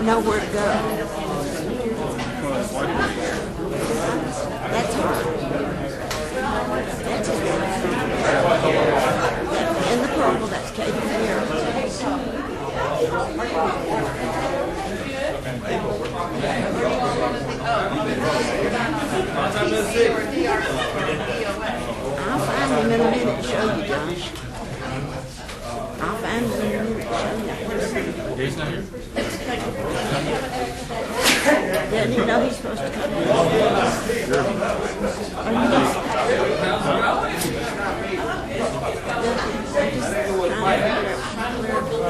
know where to go. That's hard. That's hard. In the purple, that's taken care of. I'll find him in a minute to show you, Josh. I'll find him in a minute to show you. He's not here. Doesn't he know he's supposed to come in?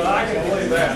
I can believe that.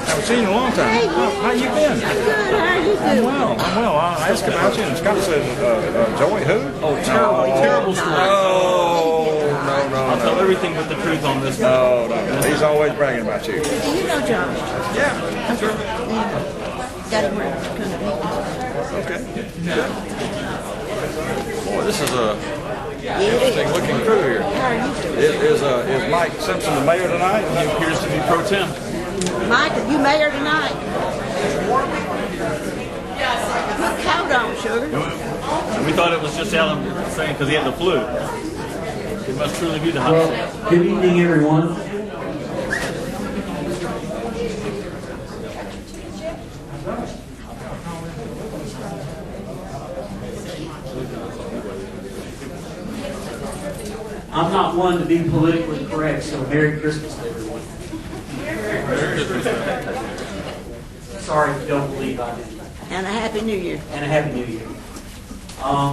Haven't seen you in a long time. Hey, How you been? good. How you doing? I'm well. I asked about you, and Scott said, Joey who? Oh, terrible story. No. I'll tell everything but the truth on this. No. He's always bragging about you. Do you know Josh? Yeah, sure. Got him where it's going to be. Okay. Boy, this is a Interesting looking crew here. How are you doing? Is Mike Simpson the mayor tonight? he appears to be pro tem. Mike, are you mayor tonight? Put coat on, sugar. And we thought it was just Alan saying because he had the flu. It must truly be the hot. Well, good evening, everyone. I'm not one to be politically correct, so Merry Christmas to everyone. Sorry if you don't believe I did. And a Happy New Year. And a Happy New Year.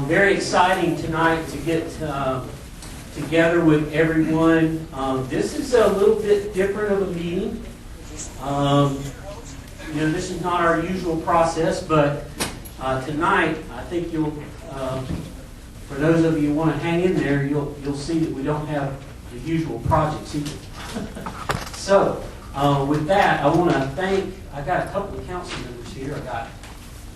Very exciting tonight to get together with everyone. This is a little bit different of a meeting. This is not our usual process, but tonight I think you'll, for those of you who want to hang in there, you'll see that we don't have the usual projects either. So, with that, I want to thank. I got a couple of council members here. I got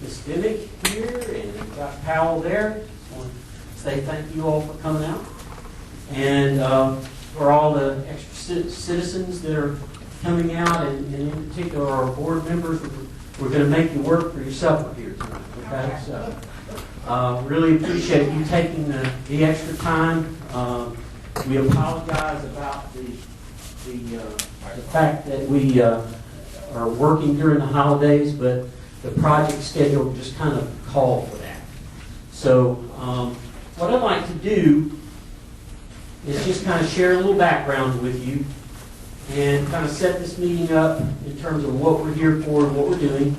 Ms. Dimick here, and I've got Powell there. I want to say thank you all for coming out. And for all the extra citizens that are coming out, and in particular our board members, we're going to make you work for your supper here tonight. Okay, so really appreciate you taking the extra time. We apologize about the fact that we are working during the holidays, but the project schedule just kind of called for that. So what I'd like to do is just kind of share a little background with you and kind of set this meeting up in terms of what we're here for and what we're doing,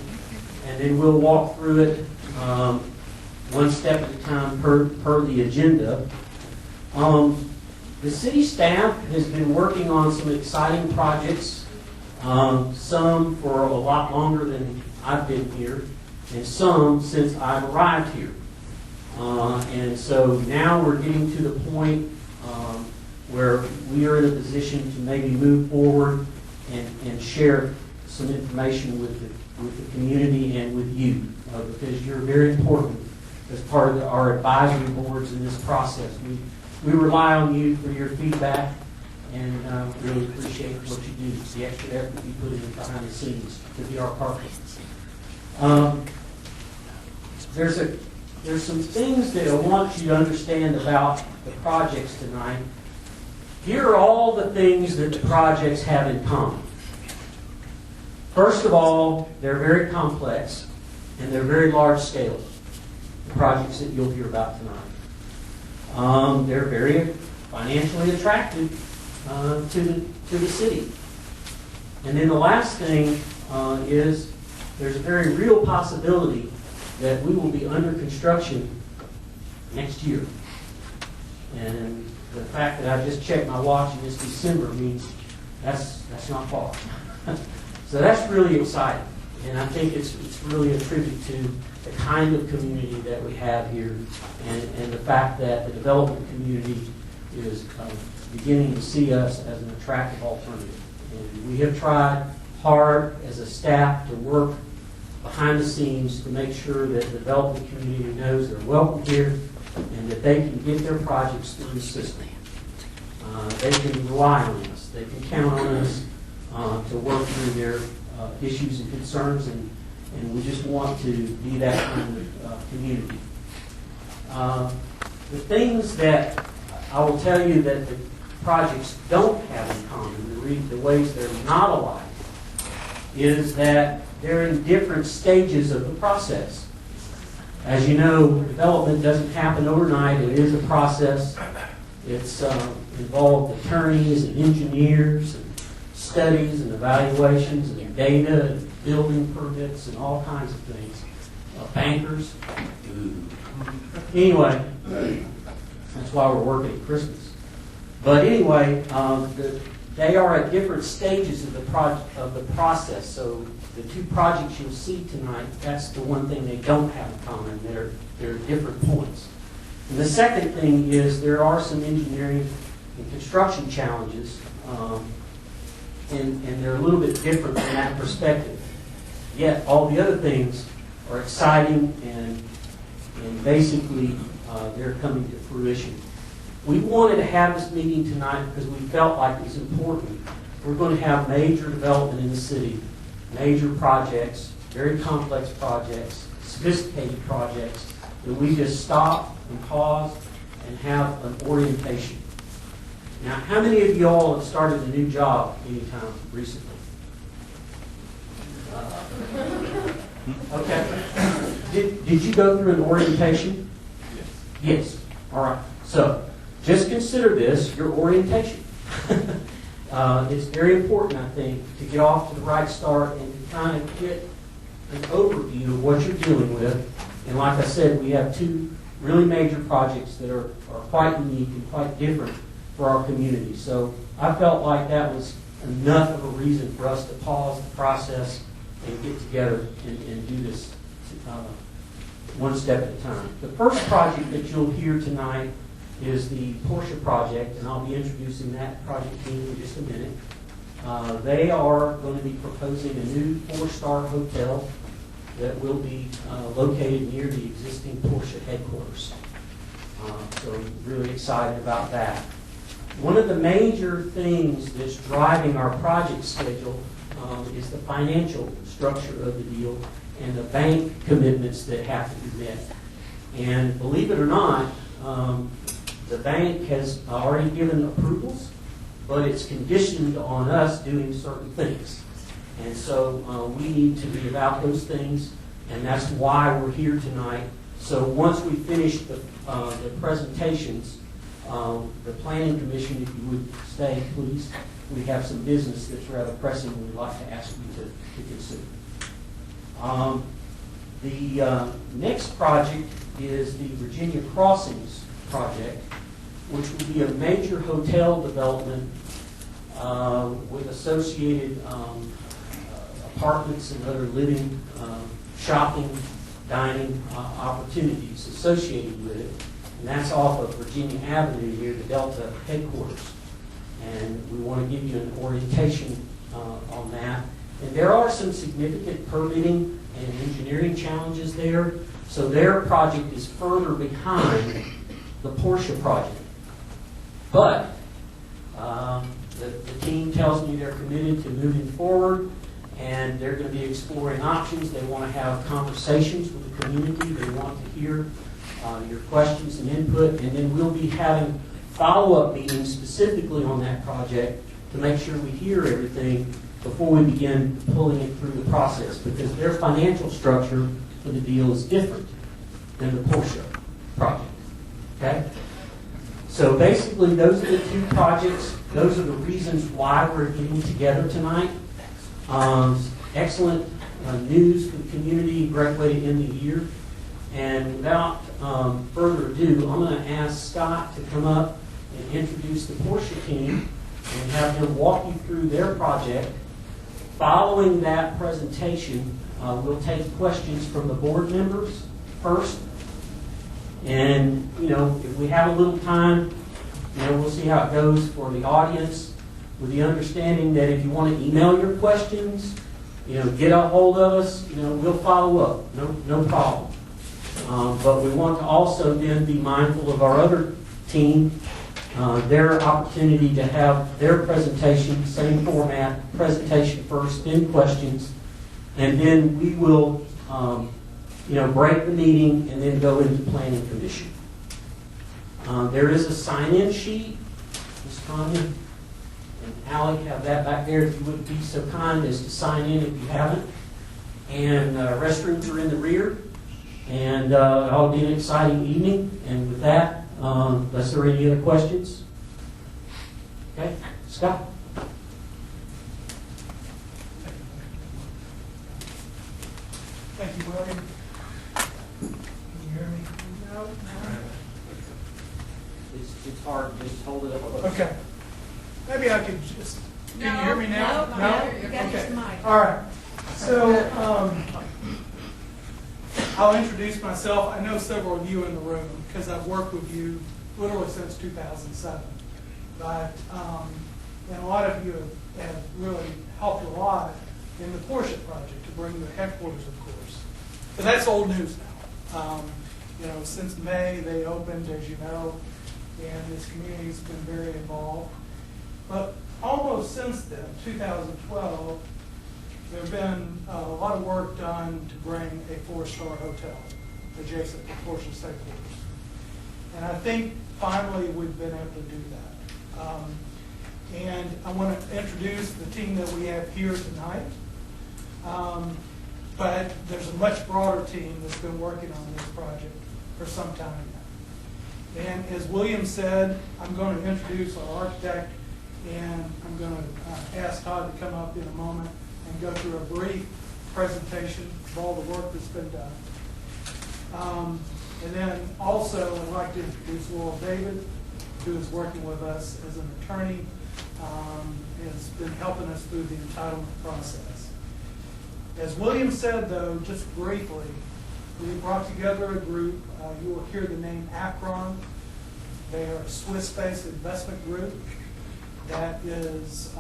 and then we'll walk through it one step at a time per the agenda. The city staff has been working on some exciting projects, some for a lot longer than I've been here, and some since I've arrived here. And so now we're getting to the point where we are in a position to maybe move forward and share some information with the community and with you, because you're very important as part of our advisory boards in this process. We rely on you for your feedback, and really appreciate what you do, the extra effort you put in behind the scenes to be our partner. There's some things that I want you to understand about the projects tonight. Here are all the things that the projects have in common. First of all, they're very complex and they're very large scale, the projects that you'll hear about tonight. They're very financially attractive to the city. And then the last thing is there's a very real possibility that we will be under construction next year. And the fact that I just checked my watch and it's December means that's not far. So that's really exciting, and I think it's really a tribute to the kind of community that we have here, and the fact that the development community is beginning to see us as an attractive alternative. And we have tried hard as a staff to work behind the scenes to make sure that the development community knows they're welcome here and that they can get their projects through the system. They can rely on us. They can count on us to work through their issues and concerns, and we just want to be that kind of community. The things that I will tell you that the projects don't have in common, the ways they're not alike, is that they're in different stages of the process. As you know, development doesn't happen overnight. It is a process. It's involved attorneys and engineers and studies and evaluations and data and building permits and all kinds of things. Bankers. Anyway, that's why we're working at Christmas. But anyway, they are at different stages of the process. So the two projects you'll see tonight, that's the one thing they don't have in common. They're different points. And the second thing is there are some engineering and construction challenges, and they're a little bit different from that perspective. Yet all the other things are exciting, and basically they're coming to fruition. We wanted to have this meeting tonight because we felt like it was important. We're going to have major development in the city, major projects, very complex projects, sophisticated projects, that we just stop and pause and have an orientation. Now, how many of you all have started a new job anytime recently? Okay. Did you go through an orientation? Yes. All right. So, just consider this your orientation. It's very important, I think, to get off to the right start and to kind of get an overview of what you're dealing with. And like I said, we have two really major projects that are quite unique and quite different for our community. So I felt like that was enough of a reason for us to pause the process and get together and do this one step at a time. The first project that you'll hear tonight is the Porsche project, and I'll be introducing that project team in just a minute. They are going to be proposing a new 4-star hotel that will be located near the existing Porsche headquarters. So I'm really excited about that. One of the major things that's driving our project schedule is the financial structure of the deal and the bank commitments that have to be met. And believe it or not, the bank has already given approvals, but it's conditioned on us doing certain things. And so we need to be about those things, and that's why we're here tonight. So once we finish the presentations, the Planning Commission, if you would stay, please, we have some business that's rather pressing we'd like to ask you to consider. The next project is the Virginia Crossings project, which will be a major hotel development with associated apartments and other living, shopping, dining opportunities associated with it. And that's off of Virginia Avenue near the Delta headquarters. And we want to give you an orientation on that. And there are some significant permitting and engineering challenges there. So their project is further behind the Porsche project. But the team tells me they're committed to moving forward, and they're going to be exploring options. They want to have conversations with the community. They want to hear your questions and input, and then we'll be having follow-up meetings specifically on that project to make sure we hear everything before we begin pulling it through the process, because their financial structure for the deal is different than the Porsche project. Okay? So basically, those are the two projects. Those are the reasons why we're getting together tonight. Excellent news for the community, great way to end the year. And without further ado, I'm going to ask Scott to come up and introduce the Porsche team and have him walk you through their project. Following that presentation, we'll take questions from the board members first. And, if we have a little time, we'll see how it goes for the audience, with the understanding that if you want to email your questions, get a hold of us, we'll follow up, no problem. But we want to also then be mindful of our other team, their opportunity to have their presentation, same format, presentation first, then questions, and then we will, break the meeting and then go into planning commission. There is a sign-in sheet. Ms. Tanya and Alec have that back there if you would be so kind as to sign in if you haven't. And restrooms are in the rear. And it'll be an exciting evening. And with that, unless there are any other questions. Okay, Scott? Thank you, William. Can you hear me? No. It's hard. Just hold it up. Okay. Maybe I could just. Can you hear me now? No. You got Okay. your mic. All right. So I'll introduce myself. I know several of you in the room because I've worked with you literally since 2007. But and a lot of you have really helped a lot in the Porsche project to bring the headquarters, of course. But that's old news now. Since May they opened, as you know, and this community's been very involved. But almost since then, 2012, there have been a lot of work done to bring a 4-star hotel adjacent to Porsche's headquarters. And I think finally we've been able to do that. And I want to introduce the team that we have here tonight. But there's a much broader team that's been working on this project for some time now. And as William said, I'm going to introduce our architect, and I'm going to ask Todd to come up in a moment and go through a brief presentation of all the work that's been done. And then also I'd like to introduce Laurel David, who is working with us as an attorney, has been helping us through the entitlement process. As William said, though, just briefly, we brought together a group. You will hear the name Akron. They are a Swiss-based investment group that is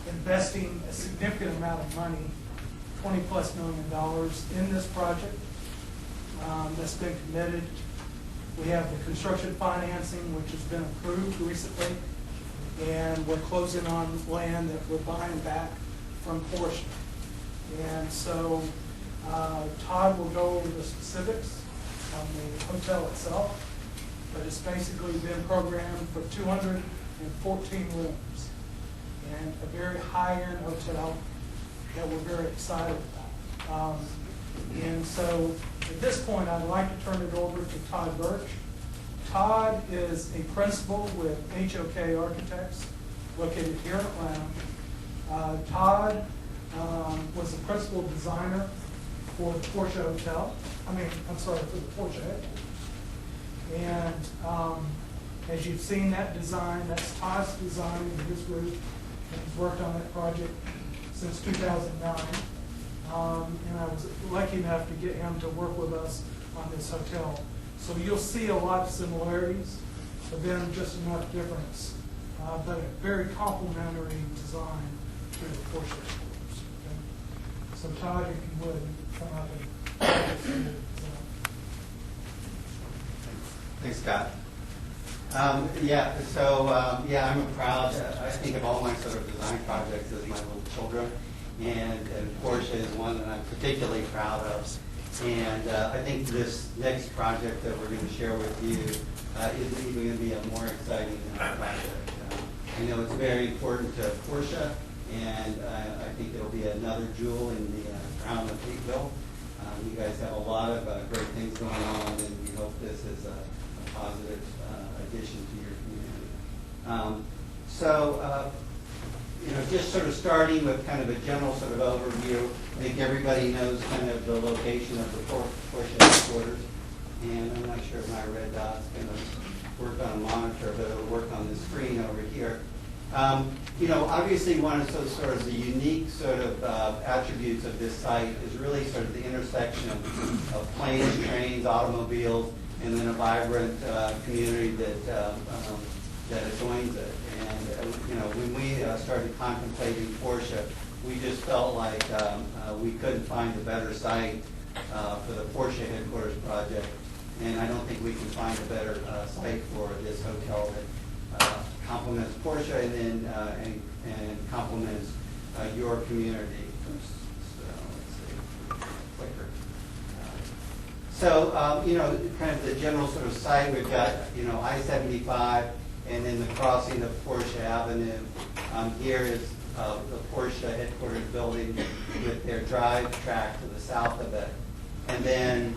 investing a significant amount of money, $20+ million in this project that's been committed. We have the construction financing, which has been approved recently, and we're closing on land that we're buying back from Porsche. And so Todd will go over the specifics on the hotel itself, but it's basically been programmed for 214 rooms and a very high-end hotel that we're very excited about. And so at this point, I'd like to turn it over to Todd Birch. Todd is a principal with HOK Architects, located here in Atlanta. Todd was the principal designer for the Porsche Hotel. For the Porsche headquarters. And as you've seen that design, that's Todd's design in his group. And he's worked on that project since 2009. And I was lucky enough to get him to work with us on this hotel. So you'll see a lot of similarities, but then just enough difference. But a very complementary design to the Porsche headquarters. Okay? So Todd, if you would, come up and Thanks, Scott. I'm proud. I think of all my sort of design projects as my little children, and Porsche is one that I'm particularly proud of. And I think this next project that we're going to share with you is even going to be a more exciting project. I know it's very important to Porsche, and I think it'll be another jewel in the crown of Hapeville. You guys have a lot of great things going on, and we hope this is a positive addition to your community. Just sort of starting with kind of a general sort of overview, I think everybody knows kind of the location of the Porsche headquarters, and I'm not sure if my red dot's going to work on a monitor, but it'll work on the screen over here. You know, obviously one of sort of the unique sort of attributes of this site is really sort of the intersection of planes, trains, automobiles, and then a vibrant community that adjoins it. And you know, when we started contemplating Porsche, we just felt like we couldn't find a better site for the Porsche headquarters project, and I don't think we can find a better site for this hotel that complements Porsche and then and complements your community. So let's see, clicker. So you know, kind of the general sort of site, we've got, you know, I-75 and then the crossing of Porsche Avenue. Here is the Porsche headquarters building with their drive track to the south of it. And then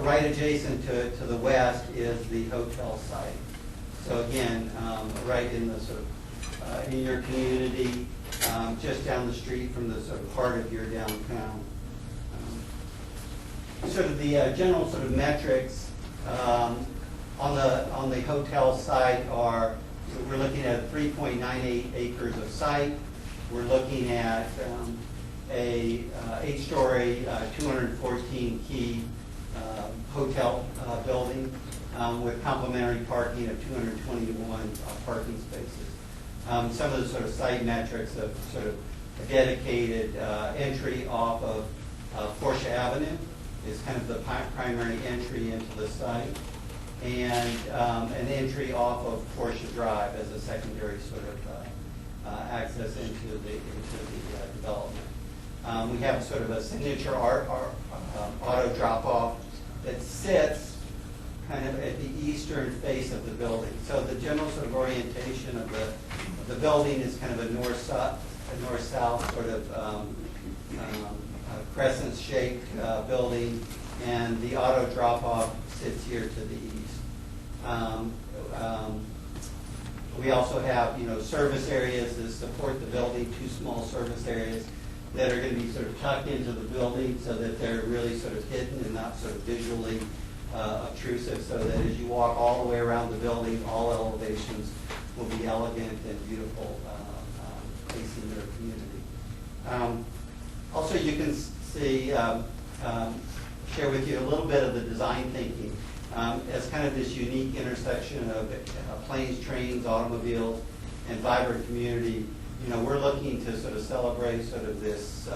right adjacent to the west is the hotel site. So again, right in the sort of in your community, just down the street from the sort of heart of your downtown. Sort of the general sort of metrics on the hotel site are, we're looking at 3.98 acres of site. We're looking at a 8-story, 214-key hotel building with complimentary parking of 221 parking spaces. Some of the sort of site metrics of sort of a dedicated entry off of Porsche Avenue is kind of the primary entry into the site, and an entry off of Porsche Drive as a secondary sort of access into the development. We have sort of a signature auto drop-off that sits kind of at the eastern face of the building. So the general sort of orientation of the building is kind of a north-south sort of crescent-shaped building, and the auto drop-off sits here to the east. We also have, you know, service areas that support the building, 2 small service areas that are going to be sort of tucked into the building so that they're really sort of hidden and not sort of visually obtrusive, so that as you walk all the way around the building, all elevations will be elegant and beautiful, facing your community. Also, you can see, share with you a little bit of the design thinking as kind of this unique intersection of planes, trains, automobiles, and vibrant community. You know, we're looking to sort of celebrate sort of this,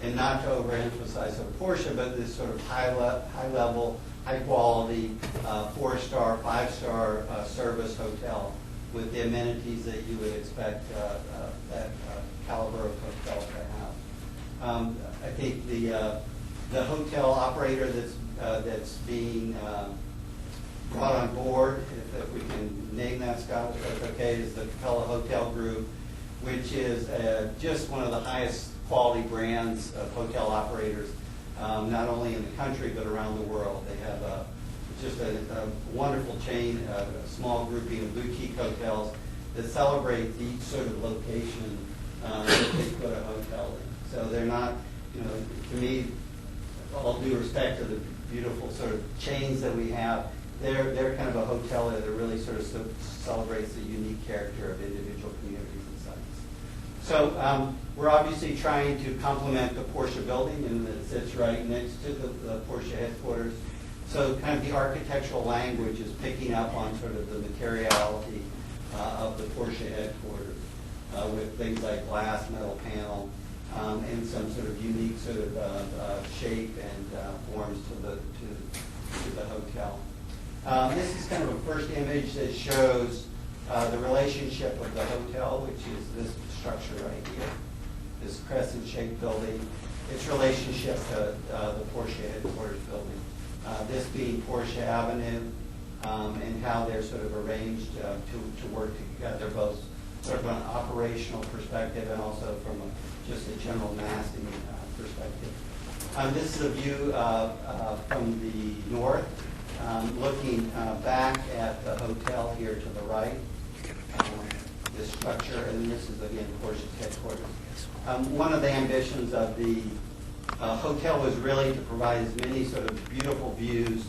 and not to overemphasize sort of Porsche, but this sort of high level, high quality, 4-star, 5-star service hotel with the amenities that you would expect that caliber of hotel to have. I think the hotel operator that's being brought on board, if we can name that, Scott, if that's okay, is the Capella Hotel Group, which is just one of the highest quality brands of hotel operators, not only in the country but around the world. They have just a wonderful chain, a small grouping of boutique hotels that celebrate each sort of location that they put a hotel in. So they're not, you know, to me, all due respect to the beautiful sort of chains that we have, they're kind of a hotel that really sort of celebrates the unique character of individual communities and sites. So we're obviously trying to complement the Porsche building, and it sits right next to the Porsche headquarters. So kind of the architectural language is picking up on sort of the materiality of the Porsche headquarters with things like glass, metal panel, and some sort of unique sort of shape and forms to the hotel. This is kind of a first image that shows the relationship of the hotel, which is this structure right here, this crescent-shaped building, its relationship to the Porsche headquarters building. This being Porsche Avenue, and how they're sort of arranged to work together, both sort of from an operational perspective and also from just a general massing perspective. This is a view from the north, looking back at the hotel here to the right, this structure, and this is again Porsche's headquarters. One of the ambitions of the hotel was really to provide as many sort of beautiful views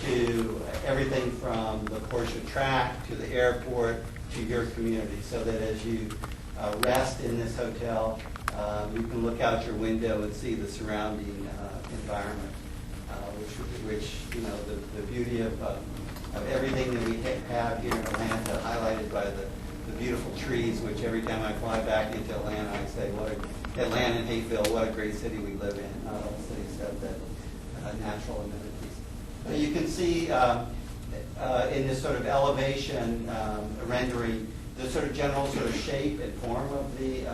to everything from the Porsche track to the airport to your community, so that as you rest in this hotel, you can look out your window and see the surrounding environment, which you know, the beauty of everything that we have here in Atlanta, highlighted by the beautiful trees, which every time I fly back into Atlanta, I say, Atlanta and Hapeville, what a great city we live in. Not all cities have that natural amenities. But you can see in this sort of elevation rendering, the sort of general sort of shape and form of the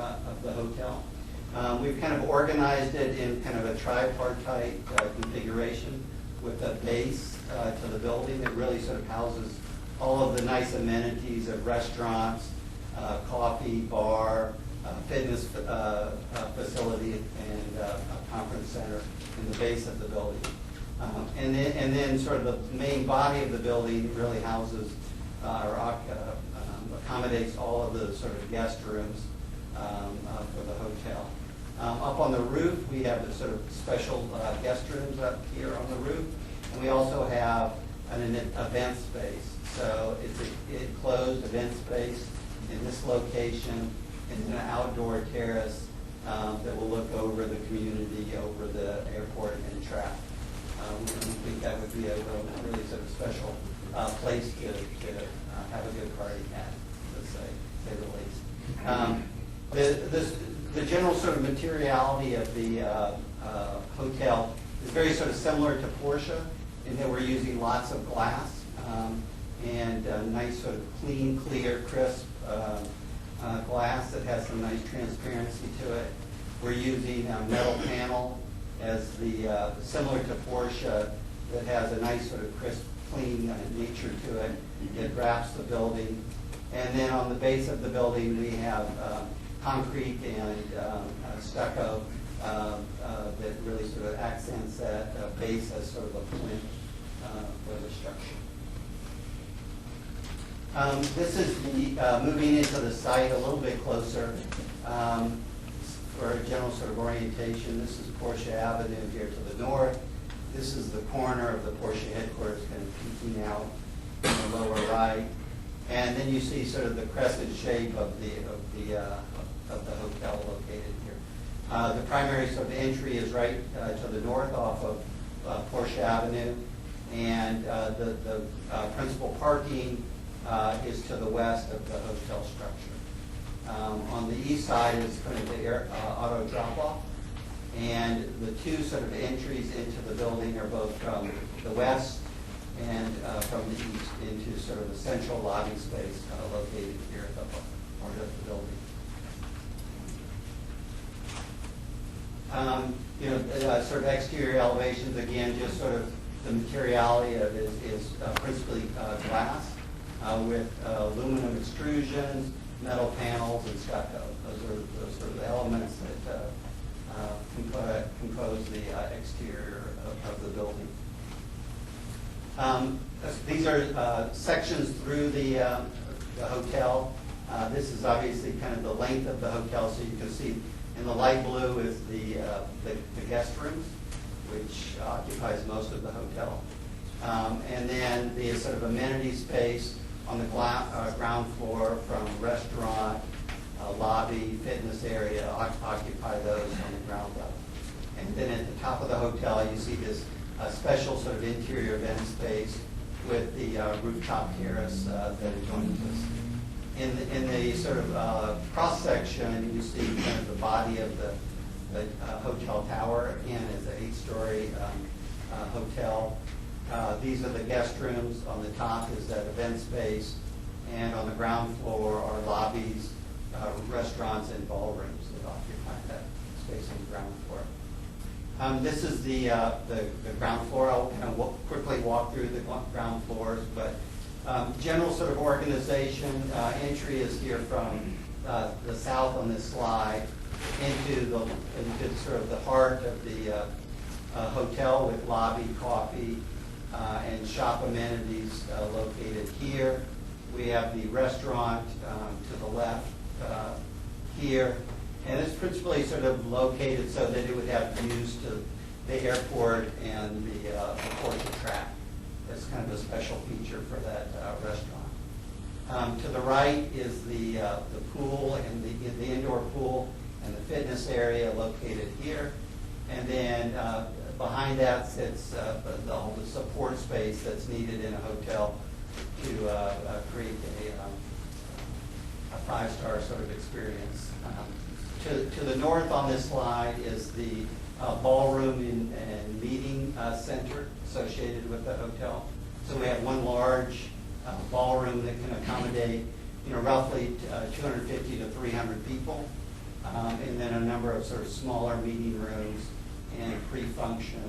hotel. We've kind of organized it in kind of a tripartite configuration with a base to the building that really sort of houses all of the nice amenities of restaurants, coffee, bar, fitness facility, and a conference center in the base of the building. And then sort of the main body of the building really houses or accommodates all of the sort of guest rooms for the hotel. Up on the roof, we have the sort of special guest rooms up here on the roof, and we also have an event space. So it's an enclosed event space in this location. It's an outdoor terrace that will look over the community, over the airport and track. We think that would be a really sort of special place to have a good party at, let's say the least. The general sort of materiality of the hotel is very sort of similar to Porsche in that we're using lots of glass and nice sort of clean, clear, crisp glass that has some nice transparency to it. We're using a metal panel as the similar to Porsche that has a nice sort of crisp, clean nature to it. It wraps the building. And then on the base of the building, we have concrete and stucco that really sort of accents that base as sort of a plinth for the structure. This is the moving into the site a little bit closer for a general sort of orientation. This is Porsche Avenue here to the north. This is the corner of the Porsche headquarters kind of peeking out in the lower right. And then you see sort of the crescent shape of the hotel located here. The primary sort of entry is right to the north off of Porsche Avenue, and the principal parking is to the west of the hotel structure. On the east side is kind of the auto drop-off, and the two sort of entries into the building are both from the west and from the east into sort of the central lobby space located here at the part of the building. Sort of exterior elevations, again, just sort of the materiality of it is principally glass with aluminum extrusions, metal panels, and stucco. Those are sort of the elements that compose the exterior of the building. These are sections through the hotel. This is obviously kind of the length of the hotel, so you can see in the light blue is the guest rooms, which occupies most of the hotel. And then the sort of amenity space on the ground floor from restaurant, lobby, fitness area occupy those on the ground level. And then at the top of the hotel you see this special sort of interior event space with the rooftop terrace that adjoins us. In the sort of cross section, you see kind of the body of the hotel tower. Again, it's an 8-story hotel. These are the guest rooms. On the top is that event space, and on the ground floor are lobbies, restaurants, and ballrooms that occupy that space on the ground floor. This is the ground floor. I'll kind of quickly walk through the ground floors, but general sort of organization, entry is here from the south on this slide into sort of the heart of the hotel with lobby, coffee, and shop amenities located here. We have the restaurant to the left here. And it's principally sort of located so that it would have views to the airport and the Porsche track as kind of a special feature for that restaurant. To the right is the pool and the indoor pool and the fitness area located here. And then behind that sits all the support space that's needed in a hotel to create a five-star sort of experience. To the north on this slide is the ballroom and meeting center associated with the hotel. So we have one large ballroom that can accommodate, roughly 250 to 300 people, and then a number of sort of smaller meeting rooms and pre-function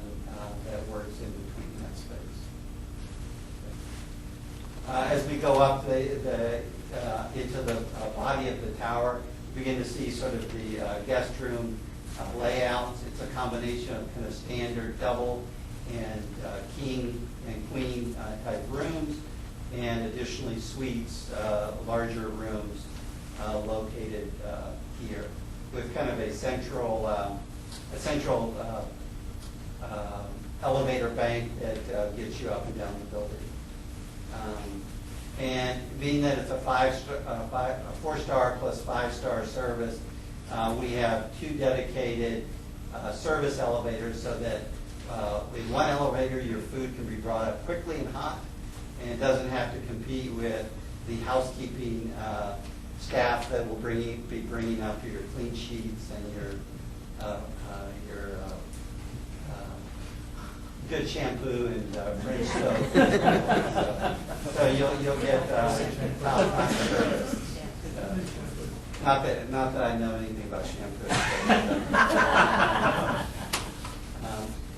that works in between that space. As we go up into the body of the tower, you begin to see sort of the guest room layouts. It's a combination of kind of standard double and king and queen type rooms, and additionally suites, larger rooms located here, with kind of a central elevator bank that gets you up and down the building. And being that it's a 4-star plus 5-star service, we have 2 dedicated service elevators, so that with one elevator your food can be brought up quickly and hot, and it doesn't have to compete with the housekeeping staff that will be bringing up your clean sheets and your good shampoo and French soap. So you'll get top service. Not that I know anything about shampoo.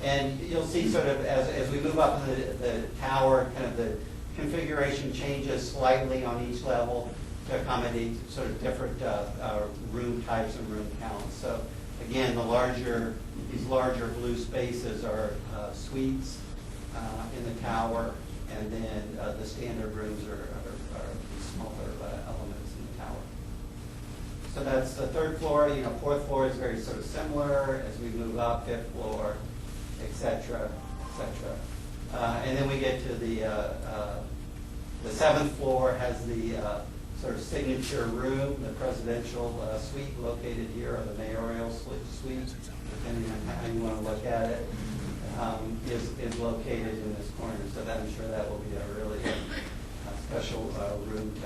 And you'll see sort of as we move up the tower, kind of the configuration changes slightly on each level to accommodate sort of different room types and room counts. So again, these larger blue spaces are suites in the tower, and then the standard rooms are smaller elements in the tower. So that's the 3rd floor. 4th floor is very sort of similar. As we move up, 5th floor, etc., etc. And then we get to the 7th floor has the sort of signature room, the presidential suite located here, or the mayoral suite, depending on how you want to look at it, is located in this corner. So that I'm sure that will be a really special room to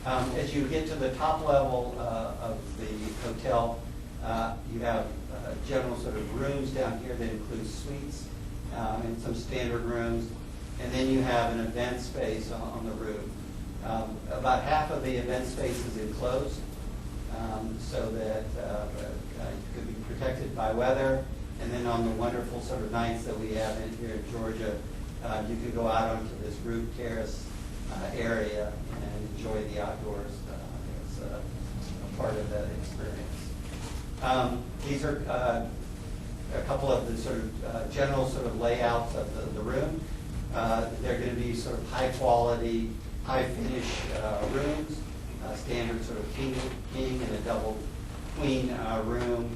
have. As you get to the top level of the hotel, you have general sort of rooms down here that include suites and some standard rooms, and then you have an event space on the roof. About half of the event space is enclosed, so that it could be protected by weather. And then on the wonderful sort of nights that we have in here in Georgia, you can go out onto this roof terrace area and enjoy the outdoors as a part of that experience. These are a couple of the sort of general sort of layouts of the room. They're going to be sort of high quality, high finish rooms, standard sort of king and a double queen room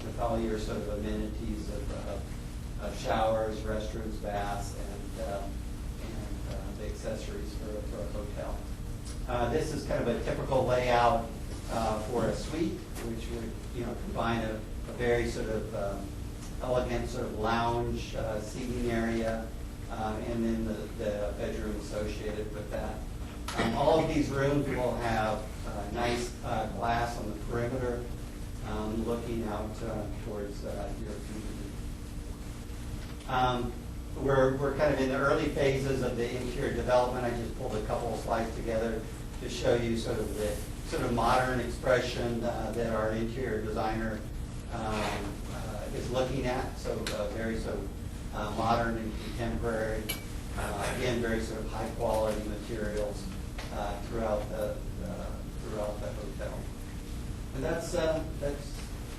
with all your sort of amenities of showers, restrooms, baths, and the accessories for a hotel. This is kind of a typical layout for a suite, which would combine a very sort of elegant sort of lounge seating area, and then the bedroom associated with that. All of these rooms will have nice glass on the perimeter, looking out towards your community. We're kind of in the early phases of the interior development. I just pulled a couple of slides together to show you sort of the modern expression that our interior designer is looking at. So very sort of modern and contemporary. Again, very sort of high quality materials throughout the hotel. And that's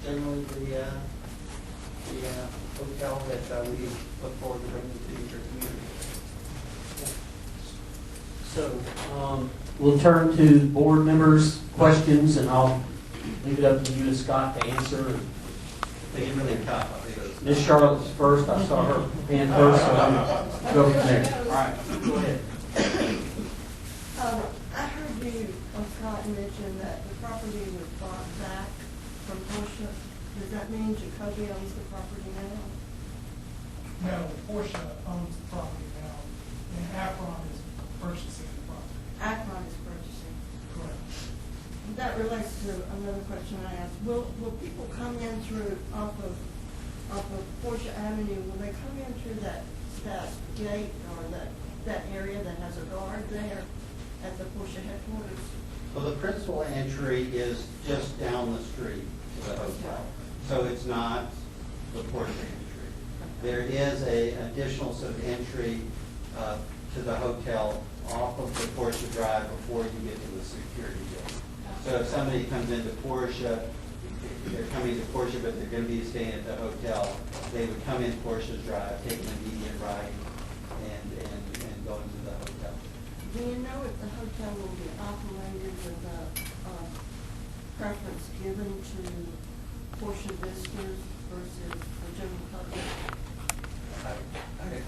generally the hotel that we look forward to bringing to your community. So we'll turn to board members' questions, and I'll leave it up to you and Scott to answer. They get really tough. I think Miss Charlotte's first. I saw her hand first, so I'm going to go from there. All right, go ahead. I heard you, Scott, mention that the property was bought back from Porsche. Does that mean Jacoby owns the property now? No, Porsche owns the property now, and Akron is purchasing the property. Akron is purchasing. Correct. That relates to another question I asked. Will people come in through off of Porsche Avenue? Will they come in through that gate or that area that has a guard there at the Porsche headquarters? Well, the principal entry is just down the street to the hotel, so it's not the Porsche entry. There is a additional sort of entry to the hotel off of the Porsche Drive before you get to the security gate. So if somebody comes into Porsche, they're coming to Porsche, but they're going to be staying at the hotel, they would come in Porsche's Drive, take an immediate right, and go into the hotel. Do you know if the hotel will be operated with a preference given to Porsche visitors versus the general public?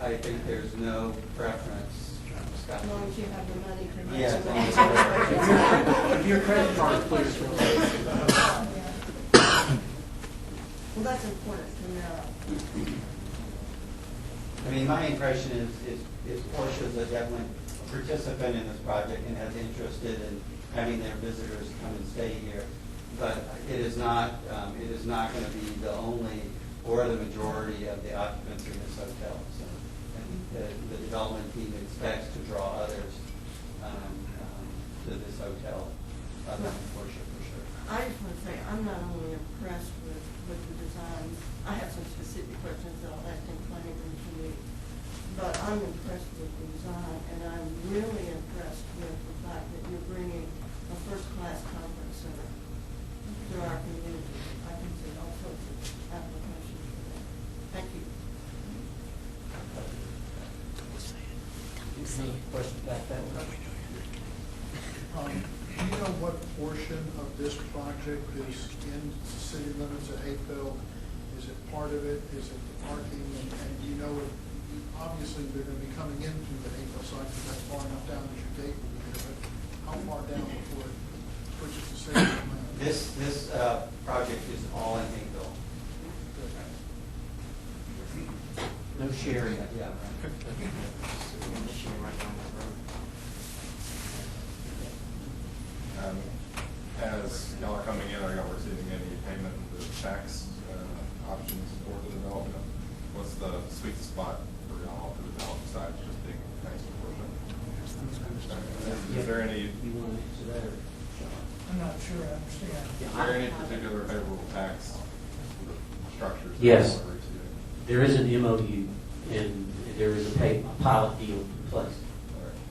I think there's no preference, Scott. As long as you have the money to make Yes. it. If your credit card clears for Well, that's important to know. I mean, my impression is Porsche is a definitely participant in this project and has interested in having their visitors come and stay here. But it is not going to be the only or the majority of the occupants in this hotel. So I think the development team expects to draw others to this hotel other than Porsche for sure. I just want to say, I'm not only impressed with the design, I have some specific questions that I'll ask in planning and committee, but I'm impressed with the design, and I'm really impressed with the fact that you're bringing a first-class conference center to our community. I can see all sorts of applications for that. Thank you. Any questions about that one? Do you know what portion of this project is in the city limits of Hapeville? Is it part of it? Is it the parking? And do you know if, obviously they're going to be coming into the Hapeville site because that's far enough down that your gate will be there, but how far down before it switches to city limits? This project is all in Hapeville. No sharing. Yeah. As y'all are coming in, are y'all receiving any payment of the tax options for the development? What's the sweet spot for y'all to develop besides just being nice to worship? Is there any? You want to answer that? Or? I'm not sure I understand. Is there any particular favorable tax structures? Yes. that y'all are receiving? There is an MOU, and there is a pilot deal in place.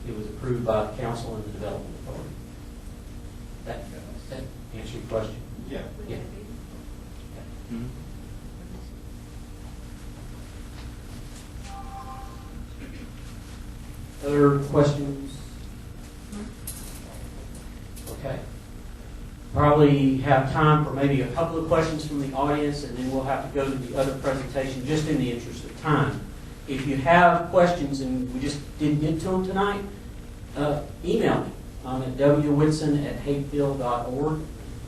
It was approved by the council and the development authority. That answer your question? Yeah. Yeah. Mm-hmm. Other questions? Okay. Probably have time for maybe a couple of questions from the audience, and then we'll have to go to the other presentation just in the interest of time. If you have questions and we just didn't get to them tonight, email me. I'm at wwitson@hapeville.org.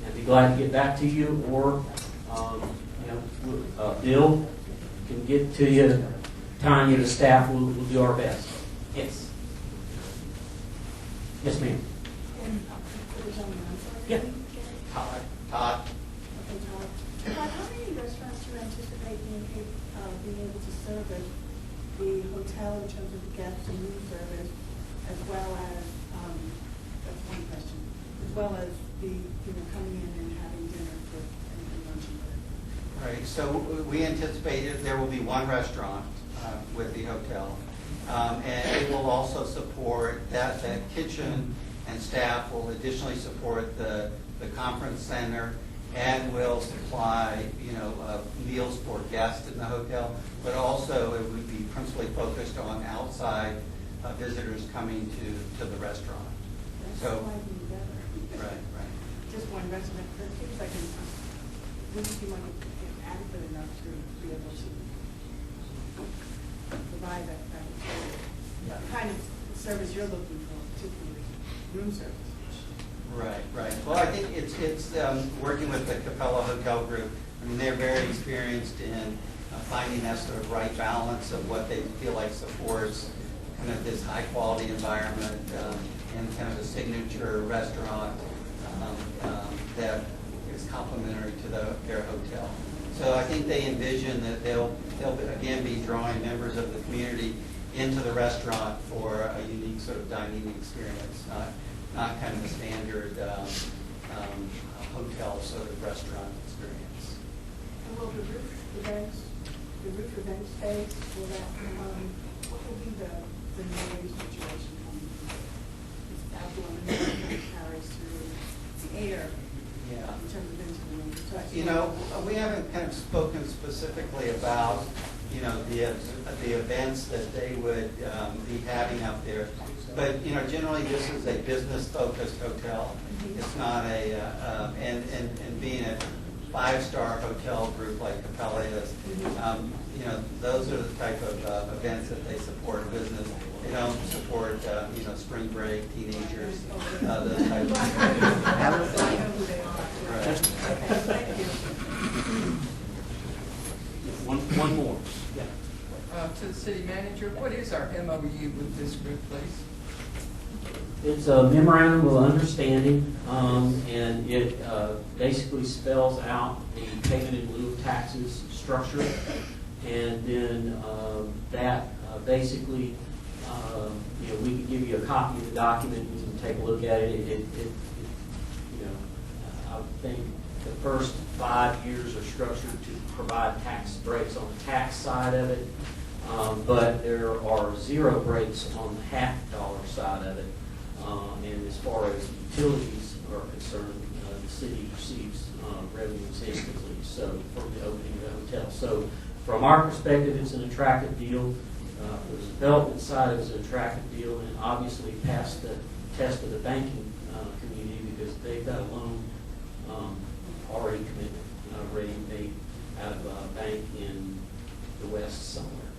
I'd be glad to get back to you, or Bill can get to you. Tanya, the staff, will do our best. Yes. Yes, ma'am. Yeah. Todd? Todd, how many restaurants do you anticipate being able to service the hotel in terms of the guests and room service, as well as, that's one question, as well as the people coming in and having dinner for and lunch and dinner? Right, so we anticipate there will be one restaurant with the hotel. And it will also support that kitchen, and staff will additionally support the conference center, and will supply meals for guests in the hotel, but also it would be principally focused on outside visitors coming to the restaurant. That's So, slightly better. right. Just one restaurant, that seems like wouldn't seem like it's adequate enough to be able to provide that kind of service you're looking for, particularly room service. Right, right. Well, I think it's working with the Capella Hotel Group. I mean, they're very experienced in finding that sort of right balance of what they feel like supports kind of this high-quality environment and kind of a signature restaurant that is complementary to their hotel. So I think they envision that they'll again be drawing members of the community into the restaurant for a unique sort of dining experience, not kind of a standard hotel sort of restaurant experience. And will the roof event space, will that, what will be the noise situation coming from this outdoor noise that carries through the air Yeah. in terms of ventilation? You know, we haven't kind of spoken specifically about, you know, the events that they would be having out there. But, you know, generally this is a business-focused hotel. It's not a, and being a five-star hotel group like Capella is, you know, those are the type of events that they support business. They don't support, you know, spring break, teenagers, those types of One more. Yeah. To the city manager, what is our MOU with this group, please? It's a memorandum of understanding, and it basically spells out the payment in lieu of taxes structure, and then that basically, you know, we can give you a copy of the document. You can take a look at it. You know, I would think the first 5 years are structured to provide tax breaks on the tax side of it, but there are zero breaks on the $half side of it. And as far as utilities are concerned, the city receives revenue instantly, so from the opening of the hotel. So from our perspective, it's an attractive deal. For the development side, it's an attractive deal, and obviously passed the test of the banking community because they've got a loan already committed, rating made out of a bank in the West somewhere.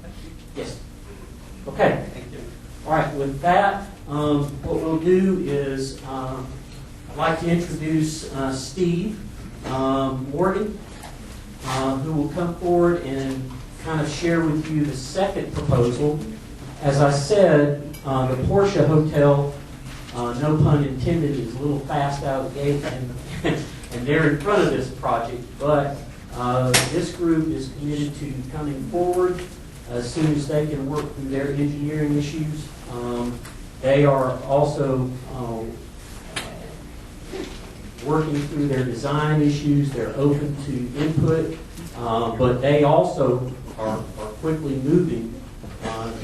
Thank you. Yes. Okay. Thank you. All right, with that, what we'll do is I'd like to introduce Steve Morgan, who will come forward and kind of share with you the second proposal. As I said, the Porsche Hotel, no pun intended, is a little fast out of the gate, and they're in front of this project, but this group is committed to coming forward as soon as they can work through their engineering issues. They are also working through their design issues. They're open to input, but they also are quickly moving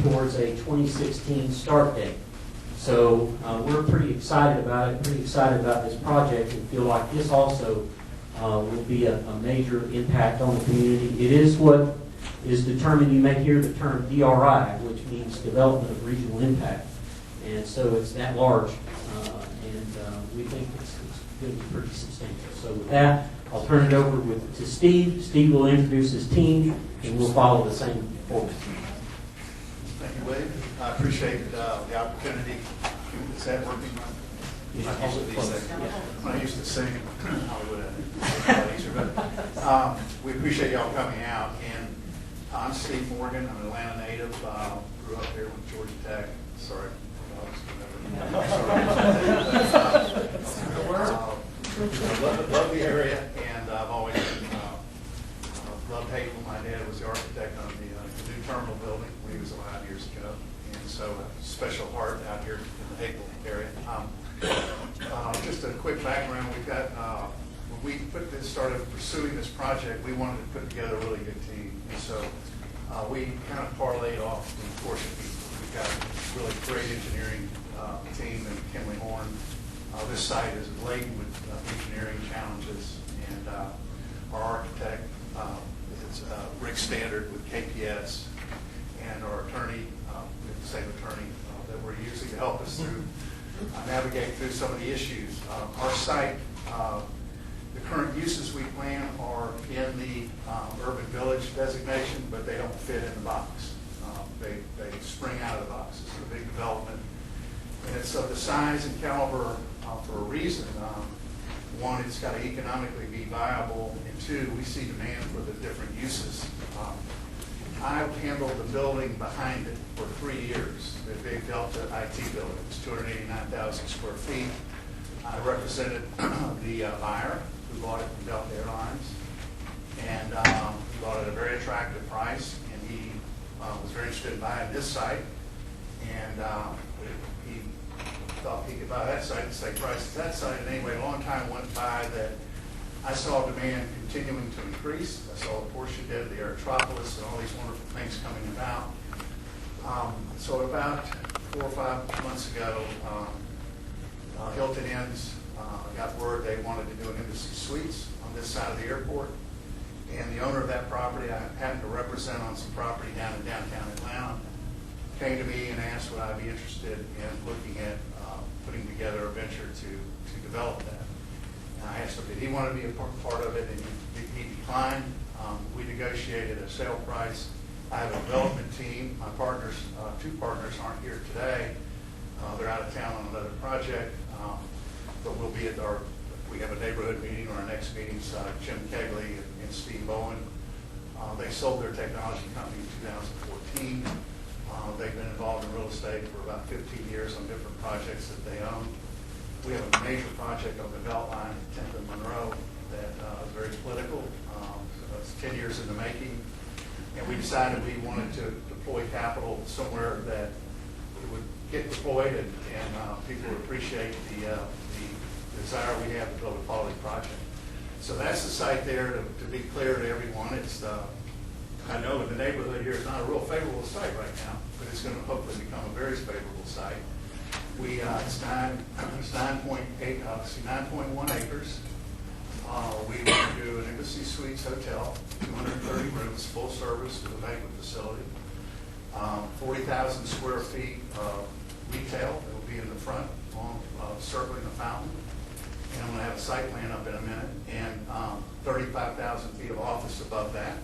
towards a 2016 start date. So we're pretty excited about it, pretty excited about this project, and feel like this also will be a major impact on the community. It is what is determined. You may hear the term DRI, which means Development of Regional Impact. And so it's that large, and we think it's going to be pretty substantial. So with that, I'll turn it over to Steve. Steve will introduce his team, and we'll follow the same format. Thank you, Wade. I appreciate the opportunity. Is that working? I'm not used to sing in Hollywood. But we appreciate y'all coming out. And I'm Steve Morgan. I'm an Atlanta native. Grew up here with Georgia Tech. Sorry. Love the area, and I've always loved Hapeville. My dad was the architect on the new terminal building when he was alive years ago, and so a special heart out here in the Hapeville area. Just a quick background: we've got when we started pursuing this project, we wanted to put together a really good team, and so we kind of parlayed off the Porsche people. We've got a really great engineering team and Kinley Horn. This site is laden with engineering challenges, and our architect is Rick Standard with KPS, and our attorney, the same attorney that we're using to help us through navigate through some of the issues. Our site, The current uses we plan are in the urban village designation, but they don't fit in the box. They spring out of the box. It's a big development. And it's of the size and caliber for a reason. One, it's got to economically be viable, and two, we see demand for the different uses. I've handled the building behind it for 3 years, the big Delta IT building. It's 289,000 square feet. I represented the buyer who bought it from Delta Airlines, and he bought it at a very attractive price, and he was very interested in buying this site, and he thought he could buy that site at the same price as that site. And anyway, a long time went by that I saw demand continuing to increase. I saw the Porsche did, the Aerotropolis, and all these wonderful things coming about. So about 4 or 5 months ago, Hilton Inns got word they wanted to do an Embassy Suites on this side of the airport. And the owner of that property, I happened to represent on some property down in downtown Atlanta, came to me and asked would I be interested in looking at putting together a venture to develop that. And I asked him, did he want to be a part of it, and he declined. We negotiated a sale price. I have a development team. My partners, 2 partners aren't here today. They're out of town on another project, but we'll be at we have a neighborhood meeting, or our next meeting's Jim Kegley and Steve Bowen. They sold their technology company in 2014. They've been involved in real estate for about 15 years on different projects that they own. We have a major project on the Beltline at 10th and Monroe that is very political. It's 10 years in the making. And we decided we wanted to deploy capital somewhere that it would get deployed and people would appreciate the desire we have to build a quality project. So that's the site there. To be clear to everyone, it's I know the neighborhood here is not a real favorable site right now, but it's going to hopefully become a very favorable site. It's 9.1 acres. We want to do an Embassy Suites hotel, 230 rooms, full service with a banquet facility, 40,000 square feet of retail that will be in the front, circling the fountain. And I'm going to have a site plan up in a minute, and 35,000 feet of office above that.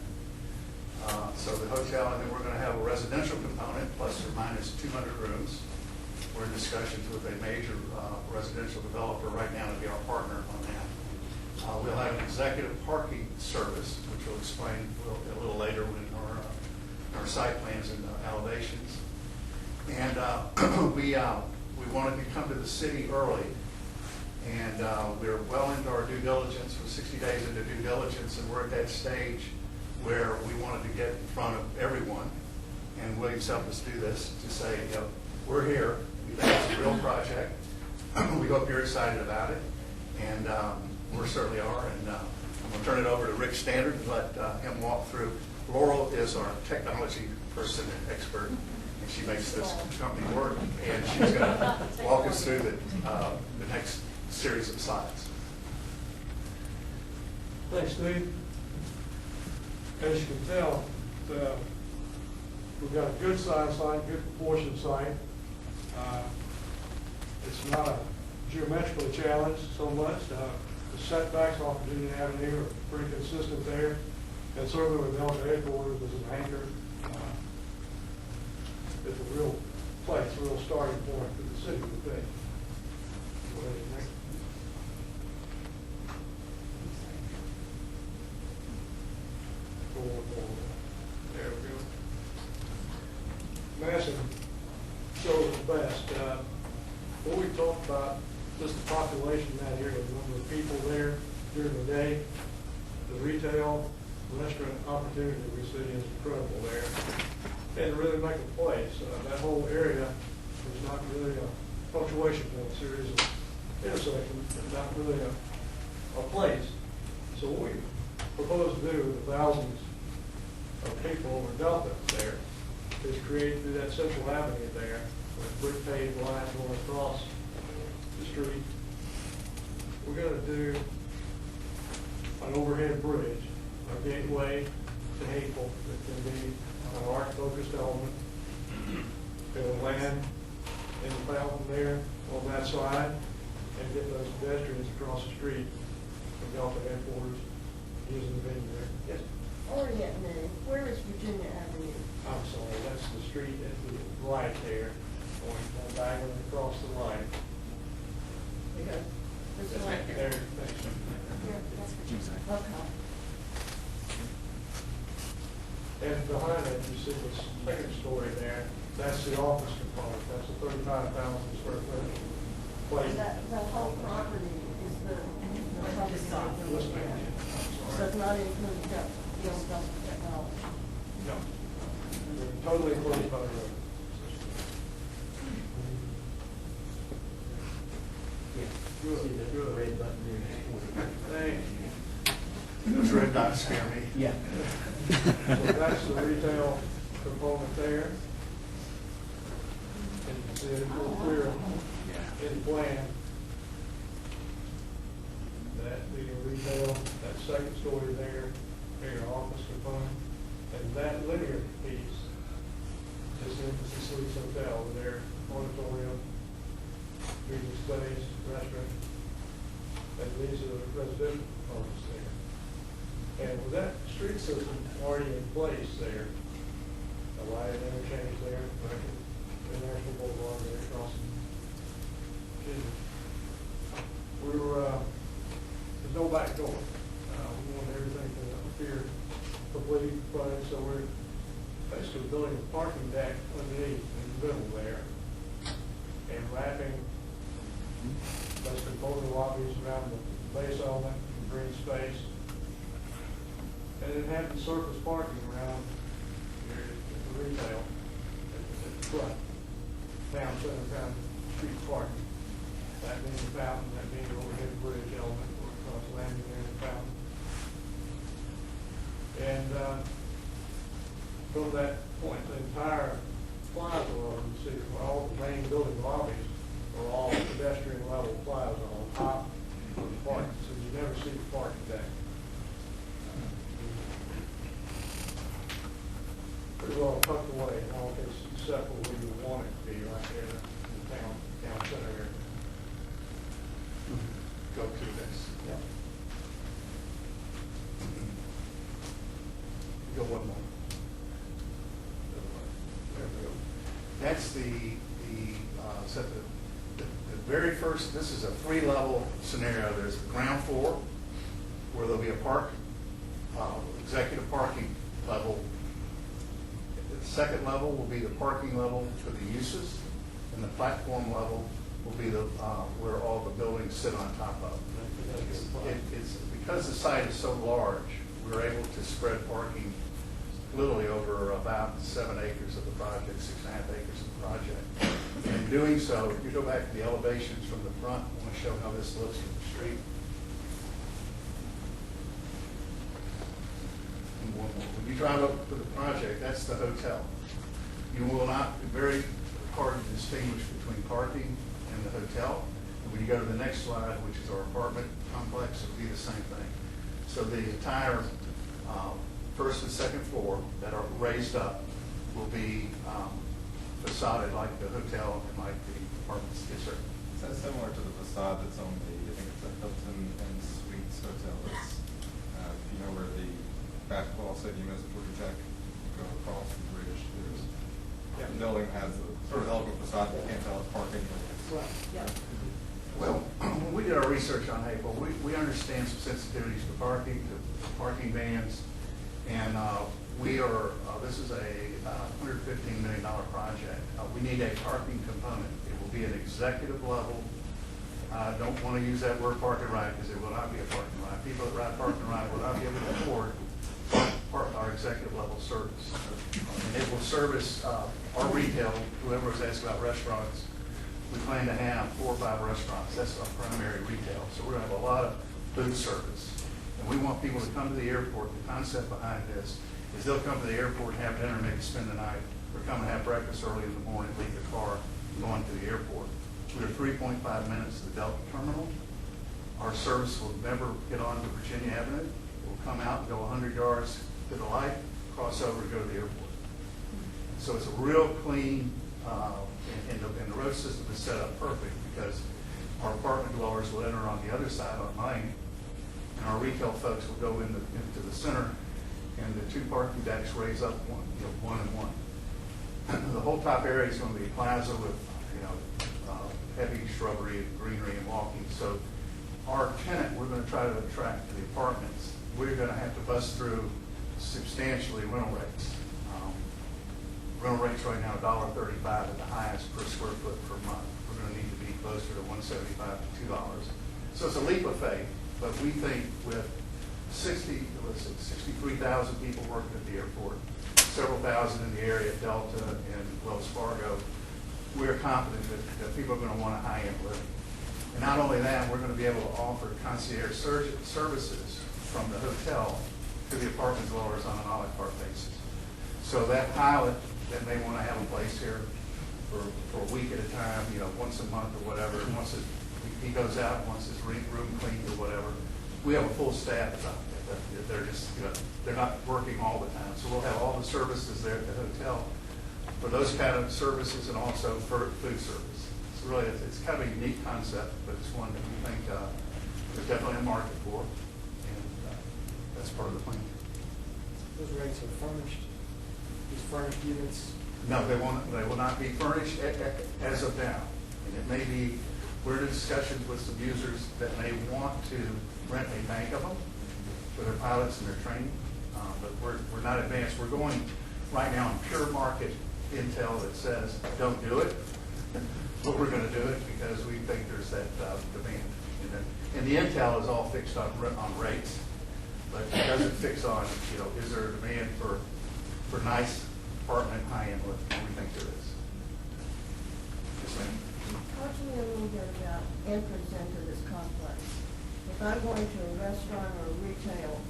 So the hotel, and then we're going to have a residential component, plus or minus 200 rooms. We're in discussions with a major residential developer right now to be our partner on that. We'll have an executive parking service, which we'll explain a little later in our site plans and elevations. And we wanted to come to the city early, and we're well into our due diligence. We're 60 days into due diligence, and we're at that stage where we wanted to get in front of everyone, and Williams helped us do this, to say, you know, we're here, we think it's a real project, we hope you're excited about it, and we certainly are, and I'm going to turn it over to Rick Standard and let him walk through. Laurel is our technology person and expert, and she makes this company work, and she's going to walk us through the next series of slides. Thanks, Steve. As you can tell, we've got a good size site, good proportion site. It's not a geometrically challenged so much. The setbacks off of Union Avenue are pretty consistent there. And certainly with Delta headquarters as an anchor, it's a real place, a real starting point for the city, we think. Go ahead, Nick. There we go. Massive shows the best. What we talked about, just the population in that area, the number of people there during the day, the retail, restaurant opportunity we see is incredible there. And to really make a place, that whole area is not really a punctuation point series of intersections, it's not really a place. So what we propose to do with the thousands of people over Delta there is create through that central avenue there, with brick paved lines going across the street. We're going to do an overhead bridge, a gateway to Hapeville that can be an art-focused element. It'll land in the fountain there on that side and get those pedestrians across the street from Delta headquarters using the venue there. Yes, Orient me, where is Virginia Avenue? I'm sorry, that's the street at the right there, going diagonally across the right. Because this is There, like, thanks. here, that's Virginia. Okay. And behind that, you see the second story there, that's the office component, that's a 35,000 square foot place. That whole property is the property. Yes, ma'am. Does not include the industrial technology. No. They're totally enclosed by the road. See the red button there? Thank you. Those red dots scare me. Yeah. So that's the retail component there. And you can see it a little clearer in plan. That being retail, that second story there, being your office component. And that linear piece is Embassy Suites Hotel with their auditorium, meeting space, restaurant. And these are the residential components there. And with that street system already in place there, a light interchange there, International Boulevard there crossing. There's no back door. We want everything to appear complete, but so we're basically building a parking deck underneath in the middle there and wrapping those component lobbies around the base element and green space. And then having surface parking around here at the retail at the front, town center, town street parking. That being the fountain, that being the overhead bridge element, or across landing there in the fountain. And from that point, the entire plaza, you see, all the main building lobbies are all pedestrian level plaza on top of the parking, so you never see the parking deck. Pretty well tucked away in all cases, except for where you want it to be, right there in the town center area. Go to this. Yeah. Go one more. There we go. That's so the very first, this is a 3-level scenario. There's the ground floor where there'll be a executive parking level. The second level will be the parking level for the uses, and the platform level will be the where all the buildings sit on top of. It's because the site is so large, we're able to spread parking literally over about 7 acres of the project, 6.5 acres of the project. And in doing so, if you go back to the elevations from the front, I want to show how this looks from the street. When you drive up to the project, that's the hotel. You will not, very hard to distinguish between parking and the hotel. And when you go to the next slide, which is our apartment complex, it'll be the same thing. So the entire first and second floor that are raised up will be facaded like the hotel and like the apartments. Yes, sir. Is that similar to the facade that's on the, I think it's the Hilton and Suites Hotel that's, you know, where the basketball stadium is at Georgia Tech, you go across the bridge, there's, the building has a sort of elegant facade, you can't tell it's parking. Well, when we did our research on Hapeville, we understand some sensitivities to parking, to parking bans, and this is a $115 million project. We need a parking component. It will be an executive level. I don't want to use that word park and ride because it will not be a parking ride. People that ride park and ride will not be able to afford our executive level service. And it will service our retail, whoever was asked about restaurants. We plan to have 4 or 5 restaurants. That's our primary retail. So we're going to have a lot of food service. And we want people to come to the airport. The concept behind this is they'll come to the airport and have dinner, maybe spend the night, or come and have breakfast early in the morning, leave the car, and go on to the airport. We're 3.5 minutes to the Delta terminal. Our service will never get on to Virginia Avenue. We'll come out and go 100 yards to the light, cross over and go to the airport. So it's a real clean, and the road system is set up perfect because our apartment dwellers will enter on the other side on Main, and our retail folks will go into the center, and the two parking decks raise up one and one. The whole top area is going to be a plaza with, heavy shrubbery, and greenery, and walking. So our tenant, we're going to try to attract to the apartments. We're going to have to bust through substantially rental rates. Rental rates right now $1.35 at the highest per square foot per month. We're going to need to be closer to $1.75 to $2. So it's a leap of faith, but we think with 63,000 people working at the airport, several thousand in the area at Delta and Wells Fargo, we're confident that people are going to want a high-end living. And not only that, we're going to be able to offer concierge services from the hotel to the apartment dwellers on an a la carte basis. So that pilot that may want to have a place here for a week at a time, once a month or whatever, once he goes out, wants his room cleaned or whatever, we have a full staff about that. They're just, they're not working all the time. So we'll have all the services there at the hotel for those kind of services, and also for food service. So really, it's kind of a unique concept, but it's one that we think there's definitely a market for, and that's part of the plan. Those rates are furnished, these furnished units? No, they will not be furnished as of now. And it may be, we're in discussions with some users that may want to rent a bank of them for their pilots and their training, but we're not advanced. We're going right now on pure market intel that says don't do it, but we're going to do it because we think there's that demand. And the intel is all fixed on rates, but it doesn't fix on, is there a demand for nice apartment, high-end living? We think there is. Yes, ma'am. Talk to me a little bit about entrance into this complex. If I'm going to a restaurant or retail,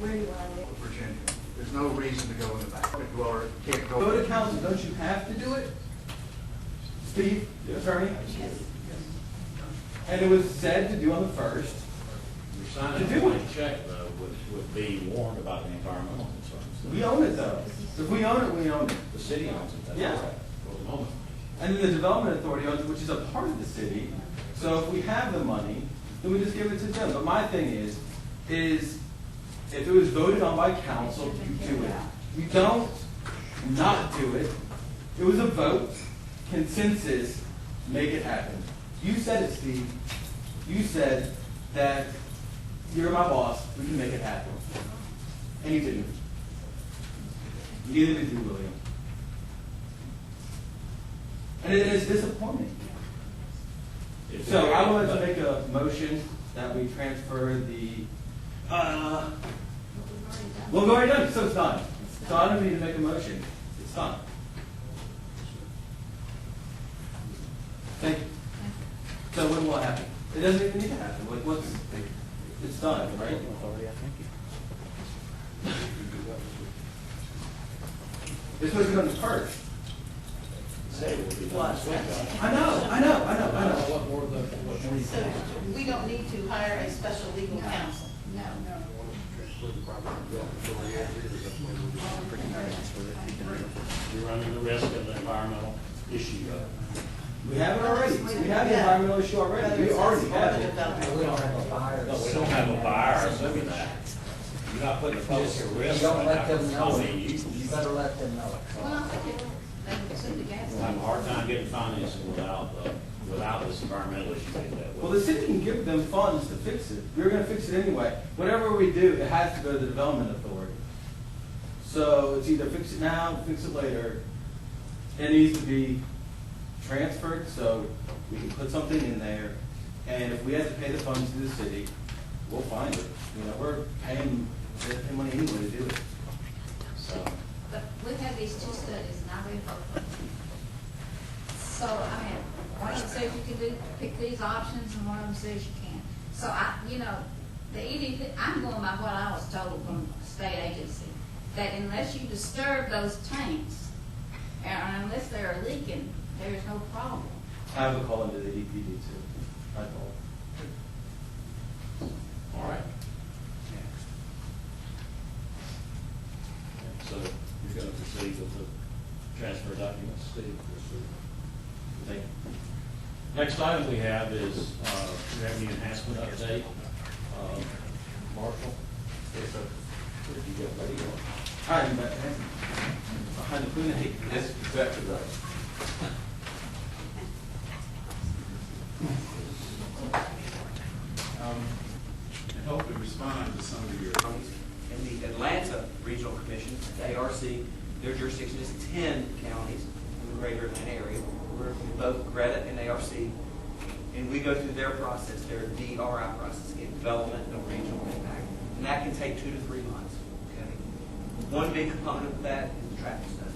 where do I live? Virginia. There's no reason to go in the back. The dweller can't go. Go to council. Don't you have to do it? Steve, the attorney? Yes. And it was said to do on the first. Your signing a blank check, though, would be warned about the environmental concerns. We own it, though. If we own it, we own it. The city owns it, that's Yeah. correct, for the moment. And then the development authority owns it, which is a part of the city. So if we have the money, then we just give it to them. But my thing is if it was voted on by council, you do it. You don't not do it. It was a vote, consensus, make it happen. You said it, Steve. You said that you're my boss, we can make it happen. And you didn't. Neither did you, William. And it is disappointing. So I wanted to make a motion that we transfer the, well, we've already done it, so it's done. So I don't need to make a motion. It's done. Thank you. So what will happen? It doesn't even need to happen. Like, it's done, right? It's supposed to go to first. I know. So we don't need to hire a special legal counsel? No. You're running the risk of the environmental issue. We have it already. We have the environmental issue already. We already have it. We don't have a buyer. No, we don't have a buyer assuming that. You're not putting the public at risk. You don't let them know. You You better let them know. Well, I think We'll have a hard time getting financing without this environmental issue. Well, the city can give them funds to fix it. We're going to fix it anyway. Whatever we do, it has to go to the development authority. So it's either fix it now, fix it later. It needs to be transferred so we can put something in there. And if we have to pay the funds to the city, we'll find it. We're paying money anyway to do it. So. But we've had these two studies, and I read both of them. So, one of them says you can pick these options, and one of them says you can't. So, the EDP, I'm going by what I was told from the state agency, that unless you disturb those tanks, and unless they're leaking, there's no problem. I have a call into the EPD too. I called. All right. So you're going to proceed with the transfer documents, Steve? Thank you. Next item we have is we have the enhancement update. Marshall? Yes, sir. Where did you get ready on? I'm behind the cleaning heat. That's exactly right. And hopefully respond to some of your. In the Atlanta Regional Commission, the ARC, their jurisdiction is 10 counties in the greater Atlanta area. We're both Greta and ARC, and we go through their process, their DRI process, development of regional impact, and that can take 2 to 3 months. Okay, one big component of that is the traffic study.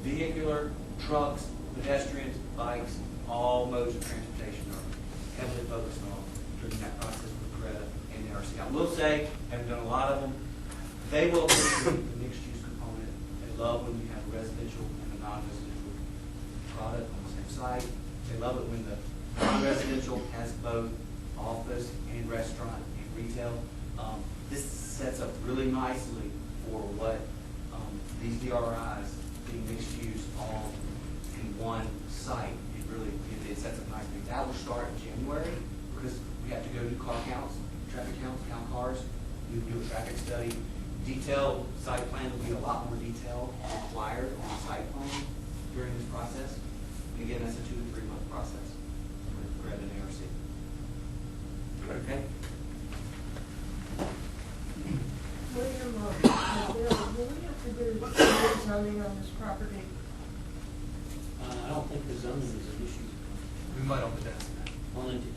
Vehicular, trucks, pedestrians, bikes, all modes of transportation are heavily focused on during that process with Greta and the ARC. I will say, having done a lot of them, they will appreciate the mixed-use component. They love when you have residential and a non-residential product on the same site. They love it when the non-residential has both office and restaurant and retail. This sets up really nicely for what these DRIs being mixed use all in one site. It sets up nicely. That will start in January because we have to go do car counts, traffic counts, count cars. We do a traffic study. Detailed site plan will be a lot more detail required on the site plan during this process. And again, that's a 2 to 3 month process with Greta and ARC. Okay. William, will we have to do zoning on this property? I don't think the zoning is an issue. We might open that.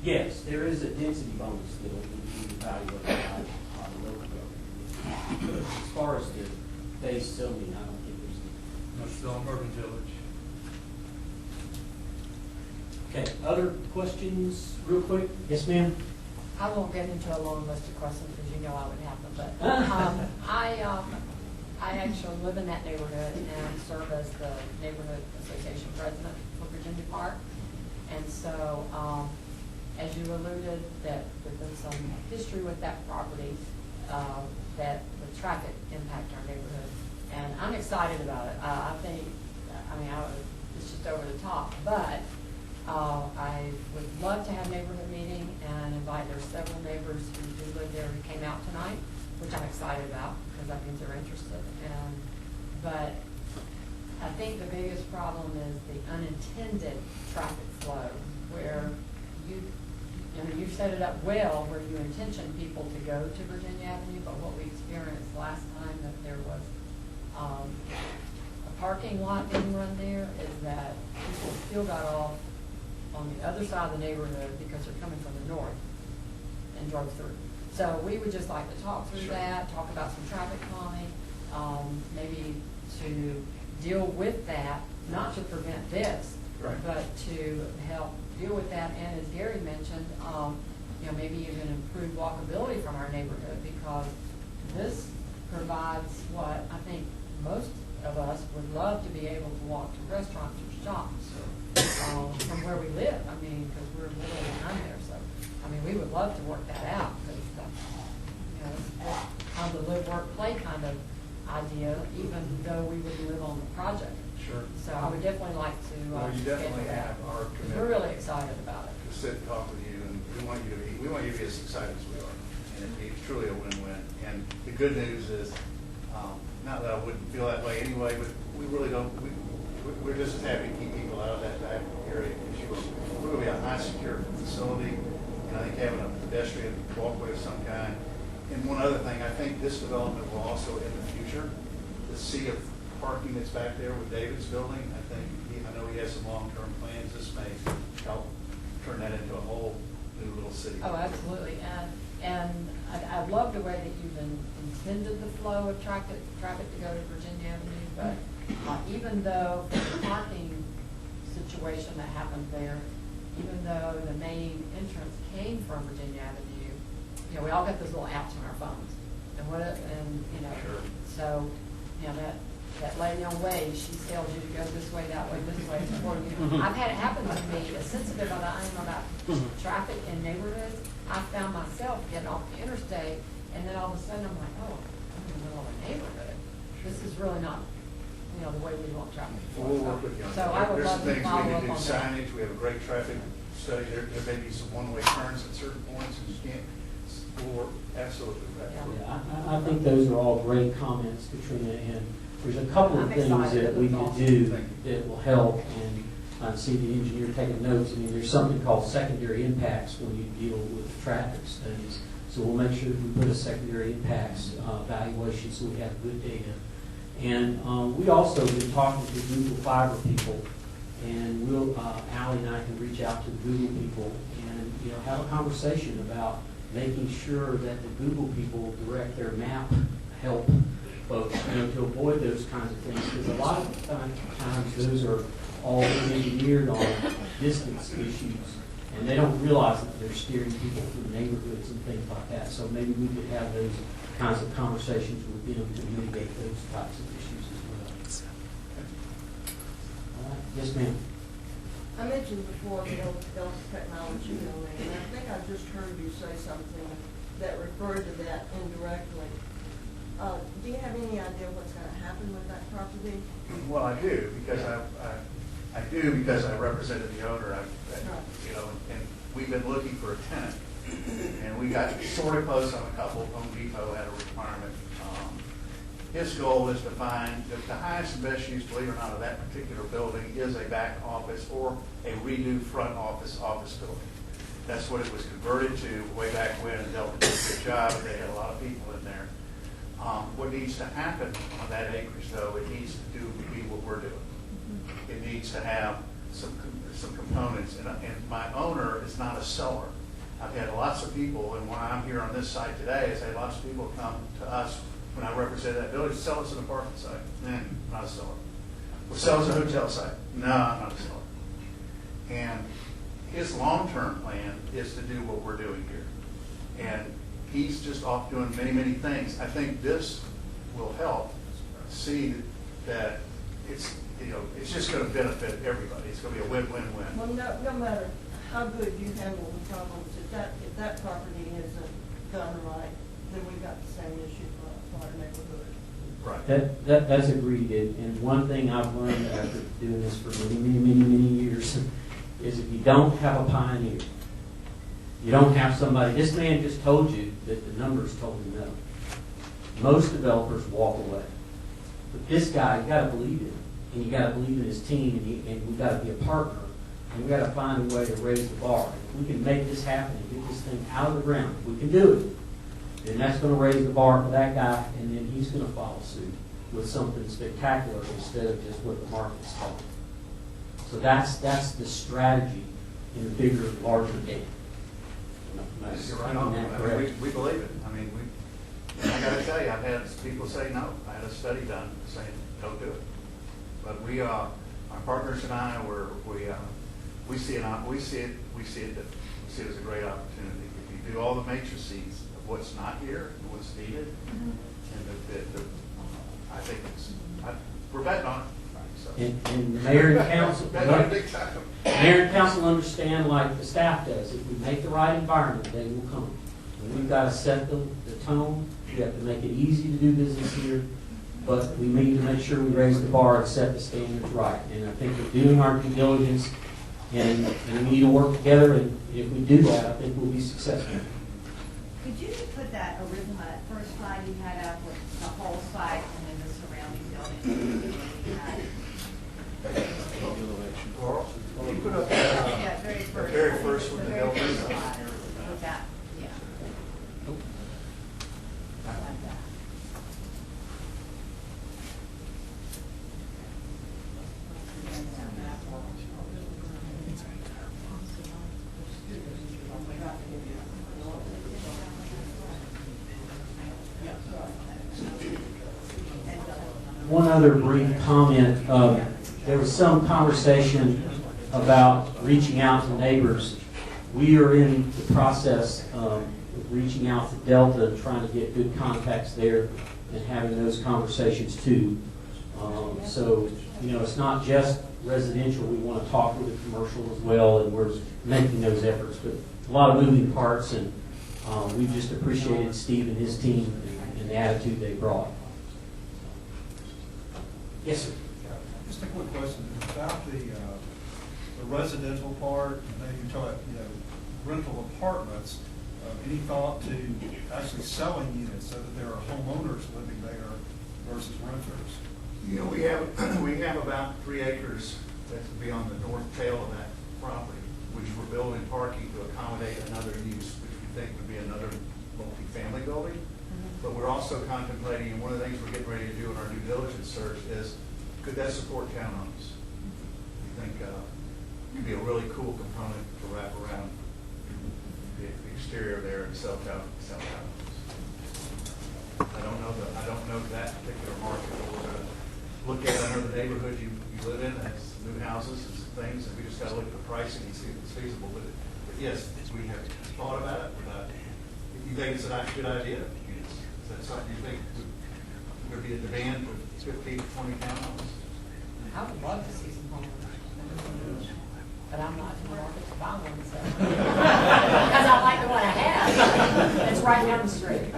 Yes, there is a density bonus that will be evaluated by the local government. But as far as the base zoning, I don't think there's any. No, still in urban village. Okay, other questions, real quick? Yes, ma'am? I won't get into a long list of questions because you know I would have them, but I actually live in that neighborhood and serve as the neighborhood association president for Virginia Park. And so, as you alluded, that there's been some history with that property, that the traffic impact our neighborhood. And I'm excited about it. I think, it's just over the top, but I would love to have neighborhood meeting and invite, there's several neighbors who do live there who came out tonight, which I'm excited about because that means they're interested. But I think the biggest problem is the unintended traffic flow where you've set it up well where you intention people to go to Virginia Avenue, but what we experienced last time that there was a parking lot being run there is that people still got off on the other side of the neighborhood because they're coming from the north and drove through. So we would just like to talk through that, talk about some traffic calming, maybe to deal with that, not to prevent this, but to help deal with that. And as Gary mentioned, maybe even improve walkability from our neighborhood because this provides what I think most of us would love to be able to walk to restaurants or shops from where we live. Because we're literally behind there. So, we would love to work that out because it's kind of the live, work, play kind of idea, even though we wouldn't live on the project. Sure. So I would definitely like to. Well, you definitely have our commitment. We're really excited about it. To sit and talk with you, and we want you to be as excited as we are, and it'd be truly a win-win. And the good news is, not that I wouldn't feel that way anyway, but we really don't. We're just as happy to keep people out of that back area. We're going to be a high secure facility, and I think having a pedestrian walkway of some kind. And one other thing, I think this development will also, in the future, the sea of parking that's back there with David's building, I know he has some long-term plans. This may help turn that into a whole new little city. Oh, absolutely. And I love the way that you've intended the flow of traffic to go to Virginia Avenue, but even though the parking situation that happened there, even though the main entrance came from Virginia Avenue, we all got those little apps on our phones. So that lady on Waze, she tells you to go this way, that way, this way. I've had it happen to me, as sensitive as I am about traffic in neighborhoods, I found myself getting off the interstate, and then all of a sudden I'm like, oh, I'm in the middle of a neighborhood. This is really not, the way we want traffic. Well, we'll work with you on So that. I would There's love some to things follow we up can do, on that. signage, we have a great traffic study, there may be some one-way turns at certain points, and you can't Or absolutely, absolutely. Yeah, I think those are all great comments, Katrina, and there's a couple of I'm things excited. that we could do that will help, and I see the engineer taking notes. I mean, there's something called secondary impacts when you deal with traffic studies. So we'll make sure that we put a secondary impacts evaluation so we have good data. And we also been talking to Google Fiber people, and we'll, Allie and I can reach out to the Google people and, you know, have a conversation about making sure that the Google people direct their map help folks, you know, to avoid those kinds of things. Because a lot of times those are all engineered on distance issues, and they don't realize that they're steering people through neighborhoods and things like that. So maybe we could have those kinds of conversations with them to mitigate those types of issues as well. All right. Yes, ma'am. I mentioned before the Delta Technology Building, and I think I just heard you say something that referred to that indirectly. Do you have any idea what's going to happen with that property? Well, I do, because I do because I represented the owner. You know, and we've been looking for a tenant, and we got sort of close on a couple. Home Depot had a requirement. His goal is to find the highest and best use, believe it or not, of that particular building is a back office or a redo front office building. That's what it was converted to way back when, and Delta did a good job. They had a lot of people in there. What needs to happen on that acreage, though, it needs to be what we're doing. It needs to have some components, and my owner is not a seller. I've had lots of people, and when I'm here on this site today, I say lots of people come to us when I represent that building, sell us an apartment site. Not a seller. Well, sell us a hotel site. No, I'm not a seller. And his long-term plan is to do what we're doing here. And he's just off doing many, many things. I think this will help see that it's, you know, it's just going to benefit everybody. It's going to be a win-win-win. Well, no matter how good you handle the problems, if that property isn't done right, then we've got the same issue for our neighborhood. Right. That's agreed. And one thing I've learned after doing this for many years is if you don't have a pioneer, you don't have somebody. This man just told you that the numbers told him no. Most developers walk away. But this guy, you got to believe in him, and you got to believe in his team, and we got to be a partner, and we got to find a way to raise the bar. If we can make this happen and get this thing out of the ground, if we can do it, then that's going to raise the bar for that guy, and then he's going to follow suit with something spectacular instead of just what the market's telling. So that's the strategy in the bigger, larger game. You're right on. I mean, we believe it. I mean, I got to tell you, I've had people say no. I had a study done saying don't do it. But we, our partners and I, we see it as a great opportunity. If you do all the matrices of what's not here and what's needed, and I think we're betting on it. So. And the mayor and council, mayor and council understand like the staff does. If we make the right environment, they will come. And we've got to set the tone. We have to make it easy to do business here, but we need to make sure we raise the bar and set the standards right. And I think we're doing our due diligence, and we need to work together. And if we do that, I think we'll be successful. Could you put that original, that first slide you had up with the whole site and then the surrounding buildings? You put up Yeah, the very first one, the very building. first slide with that, yeah. Like that. One other brief comment. There was some conversation about reaching out to neighbors. We are in the process of reaching out to Delta and trying to get good contacts there and having those conversations too. So, you know, it's not just residential. We want to talk with the commercial as well, and we're making those efforts. But a lot of moving parts, and we just appreciated Steve and his team and the attitude they brought. Yes, sir. Just a quick question about the residential part. And then you talk, rental apartments. any thought to actually selling units so that there are homeowners living there versus renters? You know, we have about 3 acres that would be on the north tail of that property, which we're building parking to accommodate another use, which we think would be another multifamily building. But we're also contemplating, and one of the things we're getting ready to do in our due diligence search is, could that support townhomes? We think it'd be a really cool component to wrap around the exterior there and sell townhomes. I don't know that particular market, but we're going to look at. I know the neighborhood you live in has new houses and some things, and we just got to look at the pricing and see if it's feasible. But yes, we have thought about it. You think it's a good idea? Is that something you think would be a demand for 15 to 20 townhomes? I would love to see some homes. But I'm not in the market to buy one, so. Because I like the one I have. It's right down the street.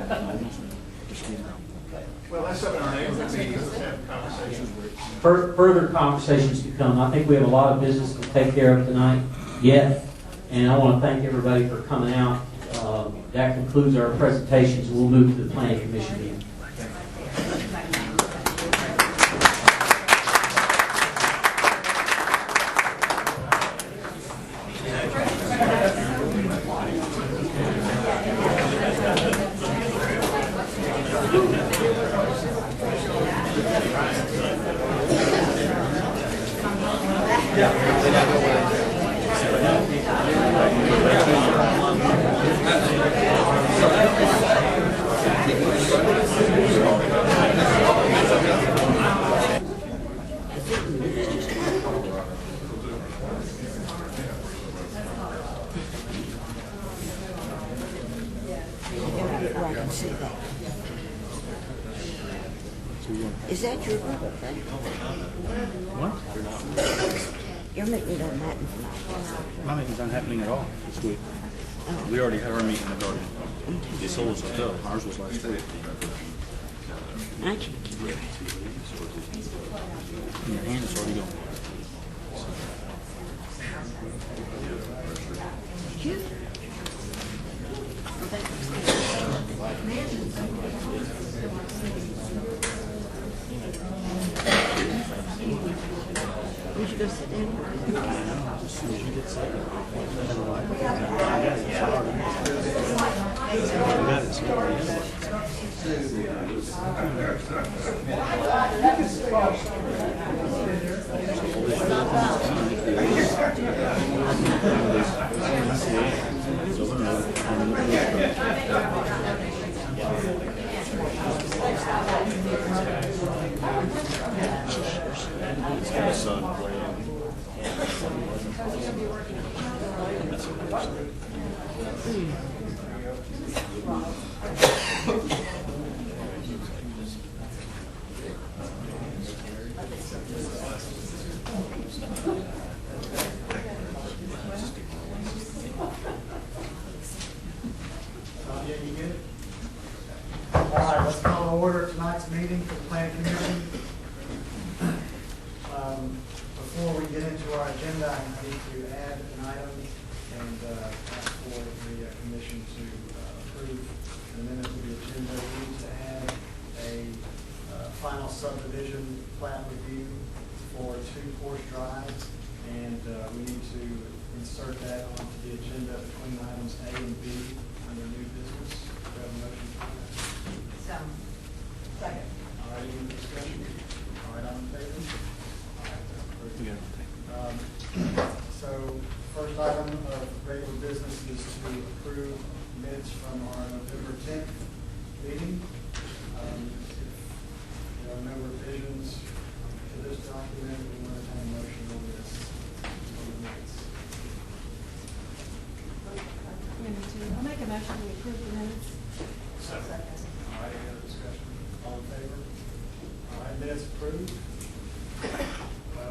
Well, that's something our neighborhood meetings have conversations with. Further conversations to come. I think we have a lot of business to take care of tonight yet, and I want to thank everybody for coming out. That concludes our presentations, and we'll move to the Planning Commission meeting. Is that your brother? What? Your meeting doesn't happen tonight. My meeting's not happening at all this week. Oh. We already had our meeting regarding the Souls Hotel. Ours was last week. I can't keep it. In your hand, it's already gone. Cute. We should go sit down. As soon as you get set. All right, let's call to order tonight's meeting for the Planning Commission. Before we get into our agenda, I need to add an item and ask for the commission to approve an amendment to the agenda. We need to add a final subdivision plat review for 2 Porsche Drive, and we need to insert that onto the agenda between items A and B under new business. Do we have a motion for that? So, second. All right, any discussion? All right, I'm in favor. All right, that's approved. So, first item of regular business is to approve minutes from our November 10th meeting. If there are no revisions to this document, we want to have a motion on this, on the minutes. I'll make a motion to approve the minutes. Second. All right, any other discussion? All in favor? All right, minutes approved.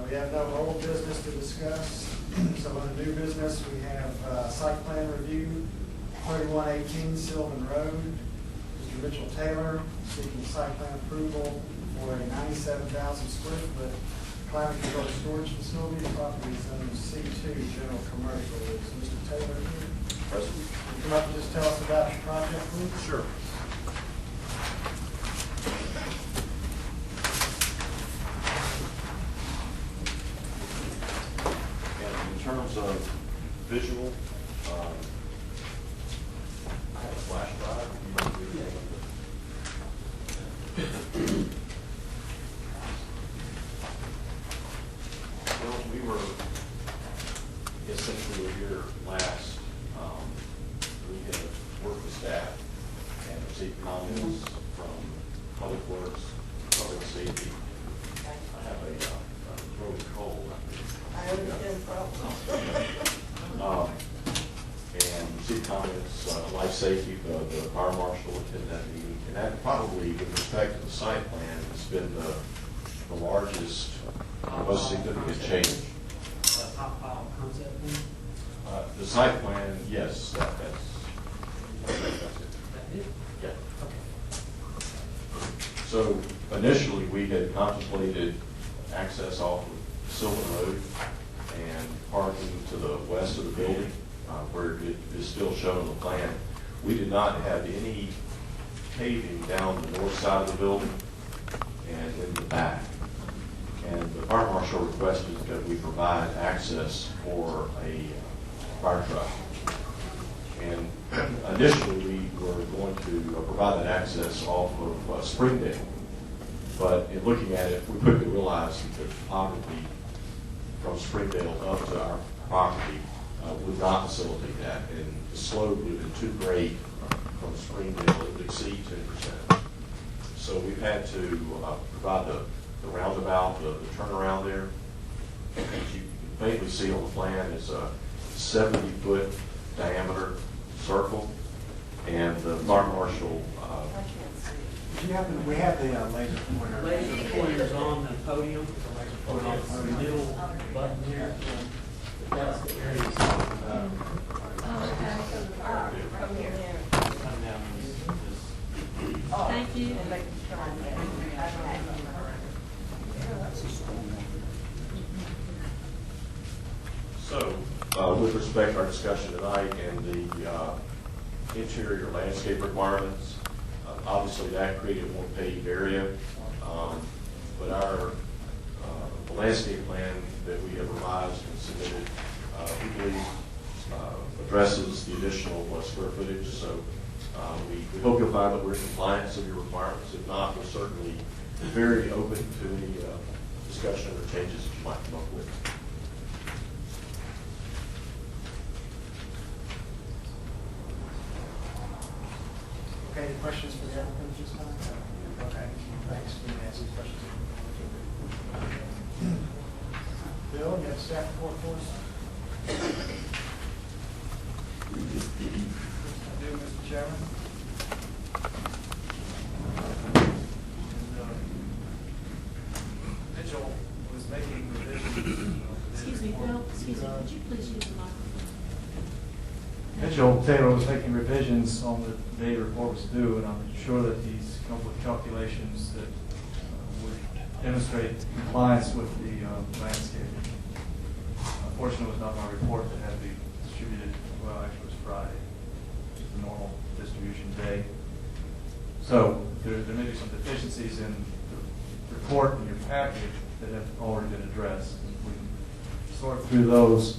We have no old business to discuss. So on the new business, we have site plan review, 3118 Sylvan Road. Mr. Mitchell Taylor seeking site plan approval for a 97,000 square foot climate controlled storage facility. The property is zone C2 general commercial. Is Mr. Taylor here? Present. Come up and just tell us about project, please? Sure. And in terms of visual, I have a flash drive. You might be able to- Well, we were essentially here last, we had worked with staff and received comments from Public Works, Public Safety. I have a throat cold. I understand problems. And received comments, life safety, the fire marshal attended that meeting. And that probably, with respect to the site plan, has been the largest, most significant change. Top file concept thing? The site plan, yes, that's it. That it? Yeah. Okay. So initially, we had contemplated access off of Sylvan Road and parking to the west of the building, where it is still shown on the plan. We did not have any paving down the north side of the building and in the back. And the fire marshal requested that we provide access for a fire truck. And initially, we were going to provide that access off of Springdale. But in looking at it, we quickly realized that the topography from Springdale up to our property would not facilitate that. And the slope would have been too great from Springdale, it would exceed 10%. So we've had to provide the roundabout, the turnaround there. As you can faintly see on the plan, it's a 70-foot diameter circle, and the fire marshal. Do you happen, we have the laser pointer. Laser pointer's on the podium. It's the middle button here. That's the area he's talking about. Come down this. Thank you. So, with respect to our discussion tonight and the interior landscape requirements, obviously that created more paved area, but our the landscape plan that we have revised and submitted, we believe addresses the additional square footage. So we hope you'll find that we're in compliance with your requirements. If not, we're certainly very open to any discussion or changes that you might come up with. Okay, any questions for the applicant this time? Okay, thanks. You can ask these questions. Bill, you have staff report for us? I do, Mr. Chairman. Mitchell was making revisions. Excuse me, Bill, excuse me, could you please use the microphone? Mitchell Taylor was making revisions on the day the report was due, and I'm sure that he's come up with calculations that would demonstrate compliance with the landscaping. Unfortunately, it was not my report that had to be distributed. Well, actually, it was Friday, which is the normal distribution day. So there may be some deficiencies in the report in your package that have already been addressed. We can sort through those.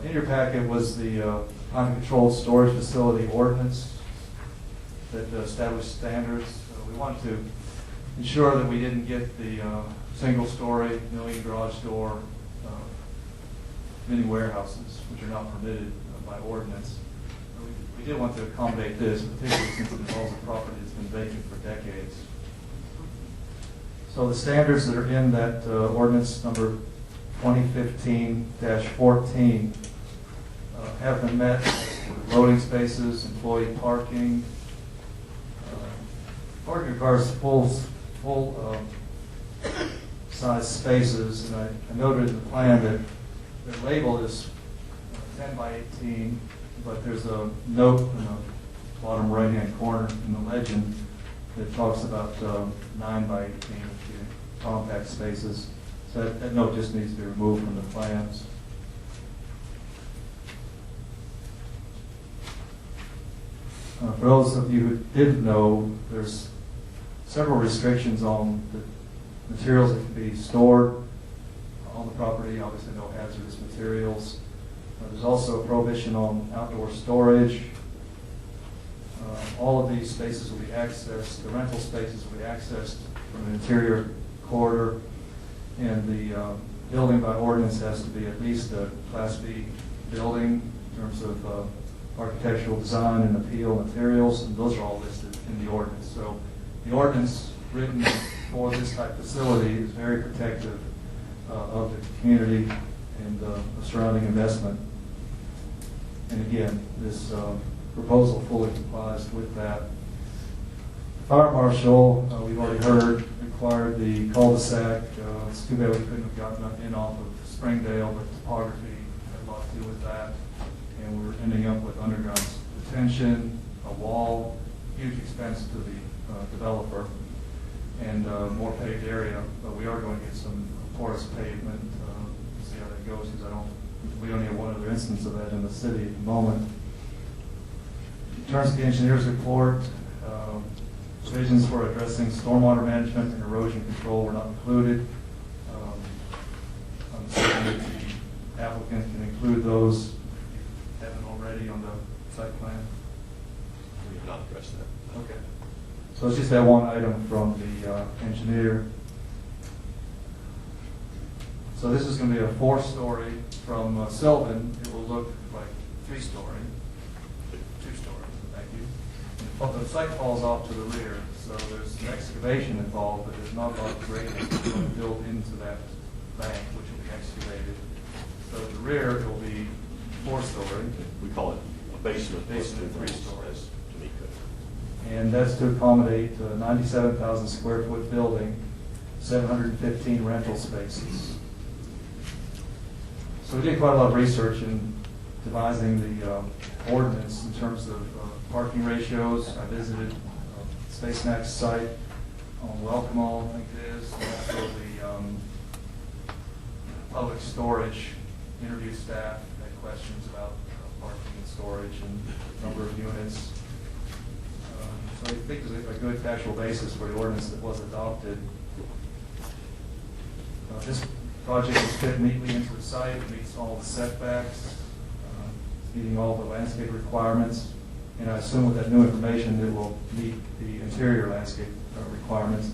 In your packet was the climate-controlled storage facility ordinance that established standards. We wanted to ensure that we didn't get the single-story, million garage door, mini warehouses, which are not permitted by ordinance. We did want to accommodate this, particularly since it involves a property that's been vacant for decades. So the standards that are in that ordinance number 2015-14 have been met with loading spaces, employee parking. Parking requires full size spaces, and I noted in the plan that the label is 10 by 18, but there's a note in the bottom right-hand corner in the legend that talks about 9 by 18 compact spaces. So that note just needs to be removed from the plans. For those of you who didn't know, there's several restrictions on the materials that can be stored on the property, obviously no hazardous materials. There's also a prohibition on outdoor storage. All of these spaces will be accessed, the rental spaces will be accessed from an interior corridor, and the building by ordinance has to be at least a Class B building in terms of architectural design and appeal materials, and those are all listed in the ordinance. So the ordinance written for this type of facility is very protective of the community and the surrounding investment. And again, this proposal fully complies with that. Fire marshal, we've already heard, required the cul-de-sac. It's too bad we couldn't have gotten in off of Springdale, but topography had a lot to do with that. And we're ending up with underground detention, a wall, huge expense to the developer, and more paved area. But we are going to get some porous pavement. See how that goes, because we only have one other instance of that in the city at the moment. In terms of the engineer's report, provisions for addressing stormwater management and erosion control were not included. I'm assuming that the applicant can include those if you haven't already on the site plan. We have not addressed that. Okay. So it's just that one item from the engineer. So this is going to be a 4-story. From Sylvan, it will look like 3-story, 2-story, thank you. But the site falls off to the rear, so there's some excavation involved, but there's not a lot of grading built into that bank, which will be excavated. So at the rear, it will be 4-story. We call it a basement. Basement, 3 stories. To meet code. And that's to accommodate a 97,000 square foot building, 715 rental spaces. So we did quite a lot of research in devising the ordinance in terms of parking ratios. I visited Space Next site on Welcome, I think it is, and also the public storage. Interviewed staff, had questions about parking and storage and number of units. So I think there's a good factual basis for the ordinance that was adopted. This project is fit neatly into the site, it meets all the setbacks, meeting all the landscape requirements, and I assume with that new information it will meet the interior landscape requirements.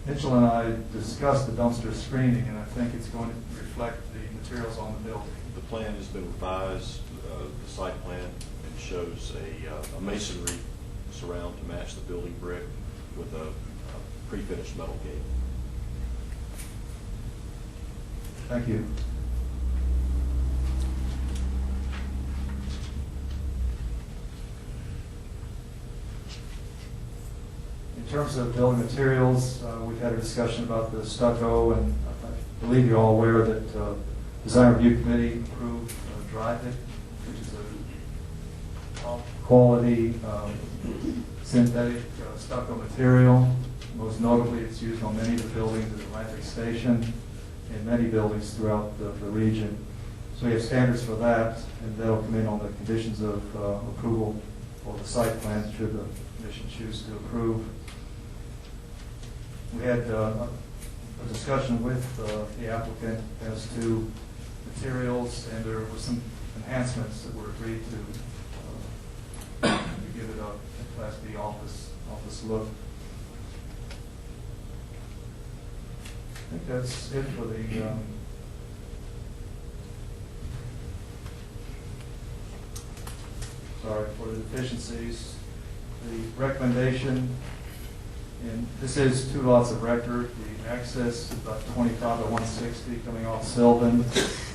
Mitchell and I discussed the dumpster screening, and I think it's going to reflect the materials on the building. The plan has been revised, the site plan, and shows a masonry surround to match the building brick with a pre-finished metal gate. Thank you. In terms of building materials, we've had a discussion about the stucco, and I believe you're all aware that Design Review Committee approved Dryvit, which is a top quality synthetic stucco material. Most notably, it's used on many of the buildings at Atlantic Station and many buildings throughout the region. So we have standards for that, and that'll come in on the conditions of approval for the site plan, should the commission choose to approve. We had a discussion with the applicant as to materials, and there were some enhancements that were agreed to give it a Class B office look. I think that's it for the for the deficiencies. The recommendation, and this is 2 lots of record. The access is about 25 by 160 coming off Sylvan.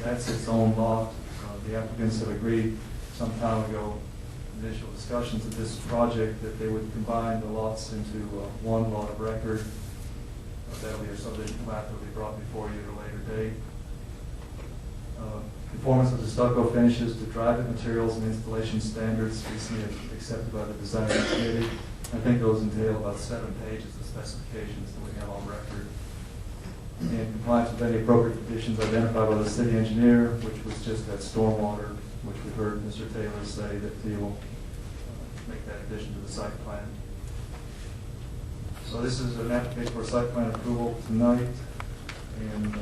That's its own lot. The applicants have agreed some time ago, initial discussions of this project, that they would combine the lots into one lot of record. That'll be a subdivision plat that will be brought before you at a later date. Conformance of the stucco finishes to Dryvit materials and installation standards recently accepted by the design committee. I think those entail about 7 pages of specifications that we have on record. in compliance with any appropriate conditions identified by the city engineer, which was just that stormwater, which we heard Mr. Taylor say that he will make that addition to the site plan. So this is an application for site plan approval tonight, and I'm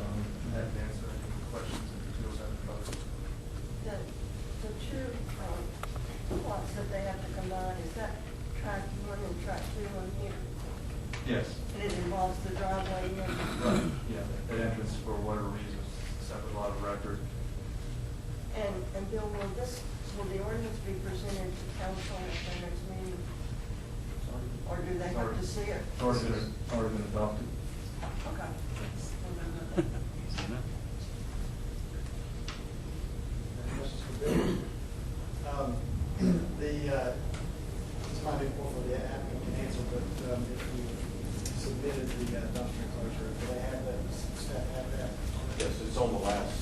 happy to answer any questions if you feel that about it. The two plots that they have to combine, is that track 1 and track 2 on here? Yes. And it involves the driveway in? Right, yeah, that entrance for whatever reason, separate lot of record. And Bill, will the ordinance be presented to council at the next meeting? Or do they have to see it? It's already been adopted. Okay. Any questions for Bill? This might be more for the applicant to answer, but if you submitted the dumpster enclosure, do they have that, staff have that? Yes, it's on the last.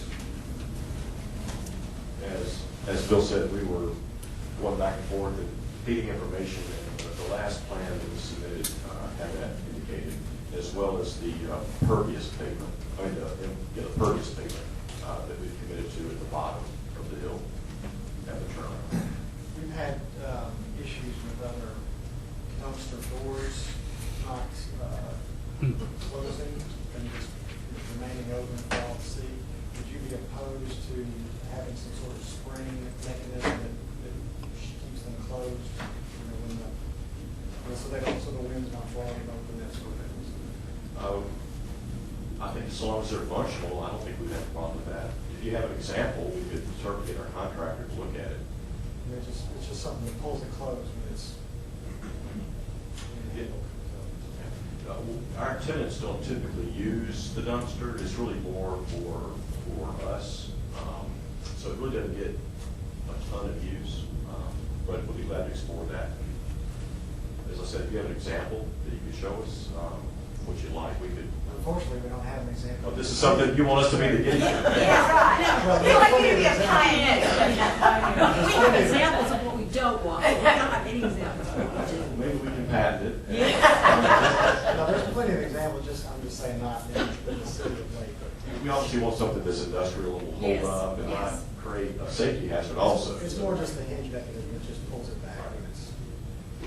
As Bill said, we were going back and forth and feeding information, and the last plan that was submitted had that indicated, as well as the pervious pavement, the pervious pavement that we've committed to at the bottom of the hill at the turnaround. We've had issues with other dumpster doors not closing and just remaining open for all to see. Would you be opposed to having some sort of spring mechanism that keeps them closed? So the wind's not blowing open, that sort of thing? I think as long as they're functional, I don't think we'd have a problem with that. If you have an example, we could certainly get our contractor to look at it. It's just something that pulls it closed when it's. Our tenants don't typically use the dumpster. It's really more for us. So it really doesn't get a ton of use, but we'll be glad to explore that. As I said, if you have an example that you could show us what you like, we could. Unfortunately, we don't have an example. Oh, this is something you want us to be the guinea pig. Yeah, right. We like you to be a pioneer. We have examples of what we don't want. We don't have any examples of what we do. Maybe we can patent it. No, there's plenty of examples, I'm just saying not in the city of Lake. We obviously want something that's industrial and will hold Yes, up and not yes. create a safety hazard also. It's more just the hinge mechanism that just pulls it back and it's.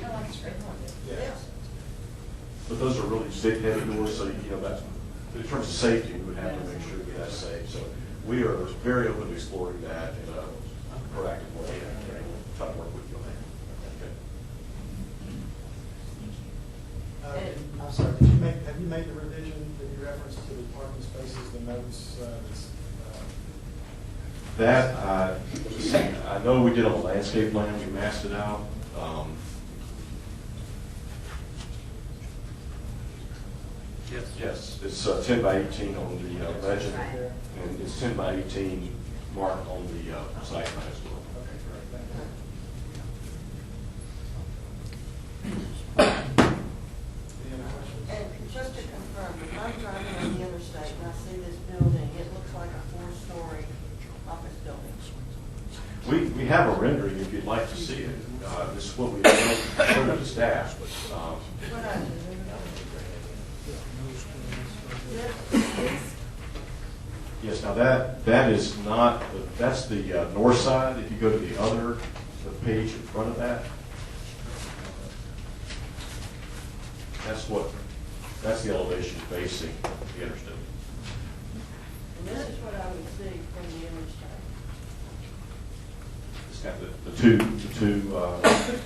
I like a straight one. Yes. But those are really big, heavy doors, so that's, in terms of safety, we would have to make sure that that's safe. So we are very open to exploring that in a proactive way and try to work with you on that. Okay. I'm sorry, have you made the revision that you referenced to the parking spaces, the notes, That, I know we did on the landscape plan, we masked it out. Yes, it's 10 by 18 on the legend, and it's 10 by 18 marked on the site plan as well. And just to confirm, if I'm driving on the interstate and I see this building, it looks like a 4-story office building. We have a rendering if you'd like to see it. This is what we showed to the staff. What I do? Yes, now that is not, that's the north side. If you go to the page in front of that, that's the elevation facing the interstate. And this is what I would see from the interstate. It's got the two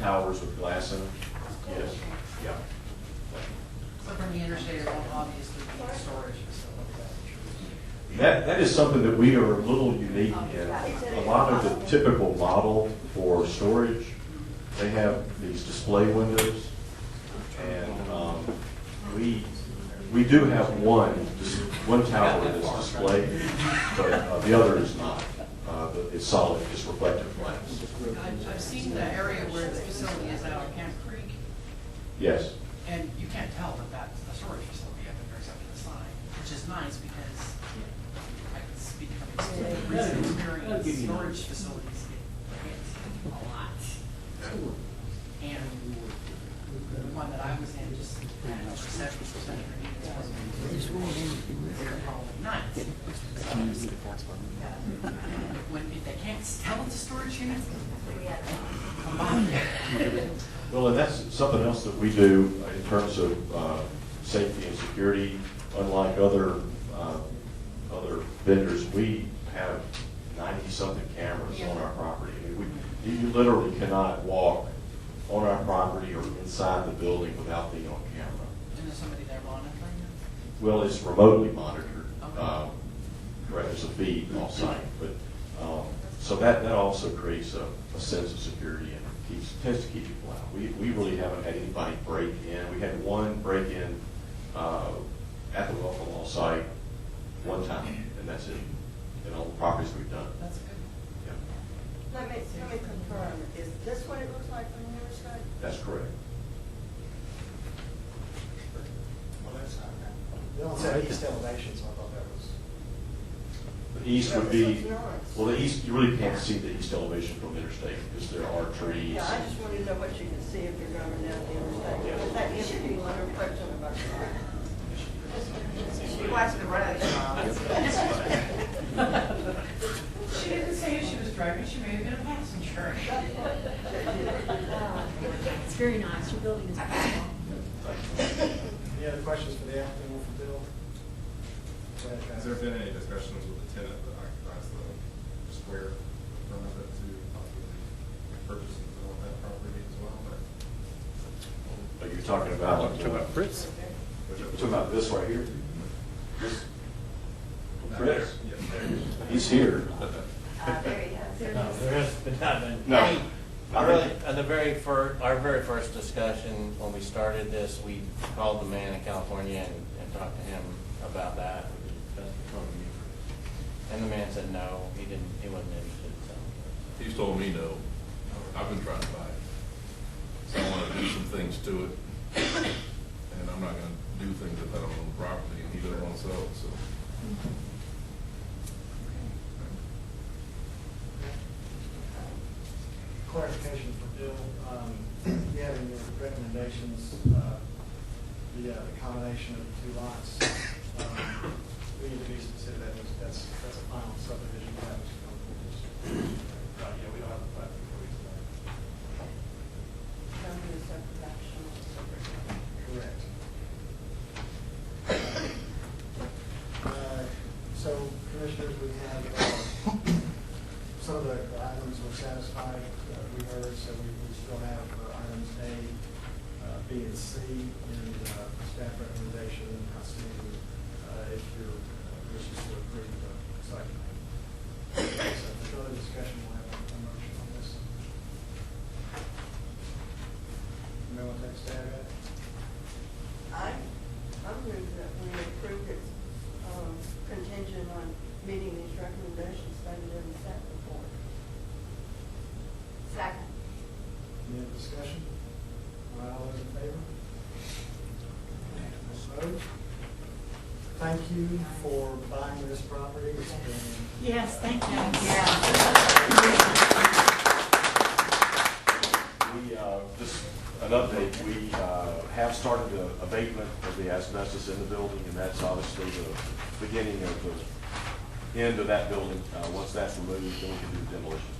towers with glass in them. Yes, yeah. So from the interstate, it won't obviously be a storage facility. That is something that we are a little unique in. A lot of the typical model for storage, they have these display windows, and we do have one tower that's displayed, but the other is not. It's solid, it's reflective glass. I've seen the area where the facility is out on Camp Creek, Yes. and you can't tell that that's a storage facility up there except for the sign, which is nice because I can speak from recent experience. Storage facilities get a lot. And the one that I was in just had 70% of their units wasn't. nights. If they can't sell the storage units, come by. Well, and that's something else that we do in terms of safety and security. Unlike other vendors, we have 90-something cameras on our property. I mean, you literally cannot walk on our property or inside the building without being on camera. And there's somebody there monitoring it? Well, it's remotely monitored. Okay. Correct, there's a feed off-site, but so that also creates a sense of security and tends to keep people out. We really haven't had anybody break in. We had one break in at the Welcome Law site one time, and that's it. In all the properties we've done. That's good. Yeah. Let me confirm, is this what it looks like from the other side? That's correct. Well, that's not that. Bill said east elevation, so I thought that was. The east would This be, looks nice. well, the east, you really can't see the east elevation from the interstate because there are trees. Yeah, I just wanted to know what you can see if you're driving down the interstate. Because that is a little question about that. She watched the road. She didn't say if she was driving, she may have been a passenger. It's very nice, your building is beautiful. Any other questions for the applicant or for Bill? Go ahead, guys. Has there been any discussions with the tenant that occupies the square in front of it to possibly purchase and develop that property as well? Are you talking about? Fritz? You're talking about this right here? This? Chris? Yes, there. He's here. There he is. There No, he is. there has been nothing. No. Our very first discussion, when we started this, we called the man in California and talked to him about that. And the man said no, he wasn't interested, so. He's told me no. I've been trying to buy it. So I want to do some things to it. And I'm not going to do things if I don't own the property, and he doesn't want to sell it, so. Clarification for Bill, you have in your recommendations, the combination of the two lots. We need to be specific, that's a final subdivision plan. Yeah, we don't have a plan before we start. Correct. So, commissioners, we have, some of the items were satisfied, we heard, so we still have items A, B, and C in staff recommendation. I see if your wishes to approve the site plan. So for further discussion, we'll have a motion on this. Anyone want to take a stab at it? I'm moving that we approve it contingent on meeting these recommendations stated in the staff report. Second. Any other discussion? All those in favor? Unanimous vote. Thank you for buying this property. It's been Yes, thank you. Just an update, we have started the abatement of the asbestos in the building, and that's obviously the beginning of the end of that building. Once that's removed, then we can do the demolition.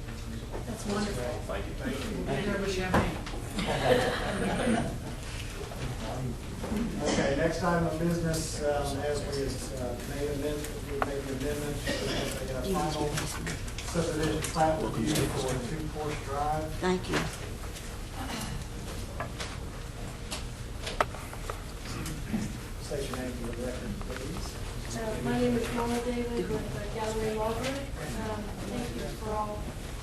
That's wonderful. Thank you. Thank you. Thank you very much, champagne. Okay, next item of business, as we made the amendment, a final subdivision plat review for 2 Porsche Drive. Thank you. State your name for the record, please. My name is Mona David with Gallery Law Group. Thank you for all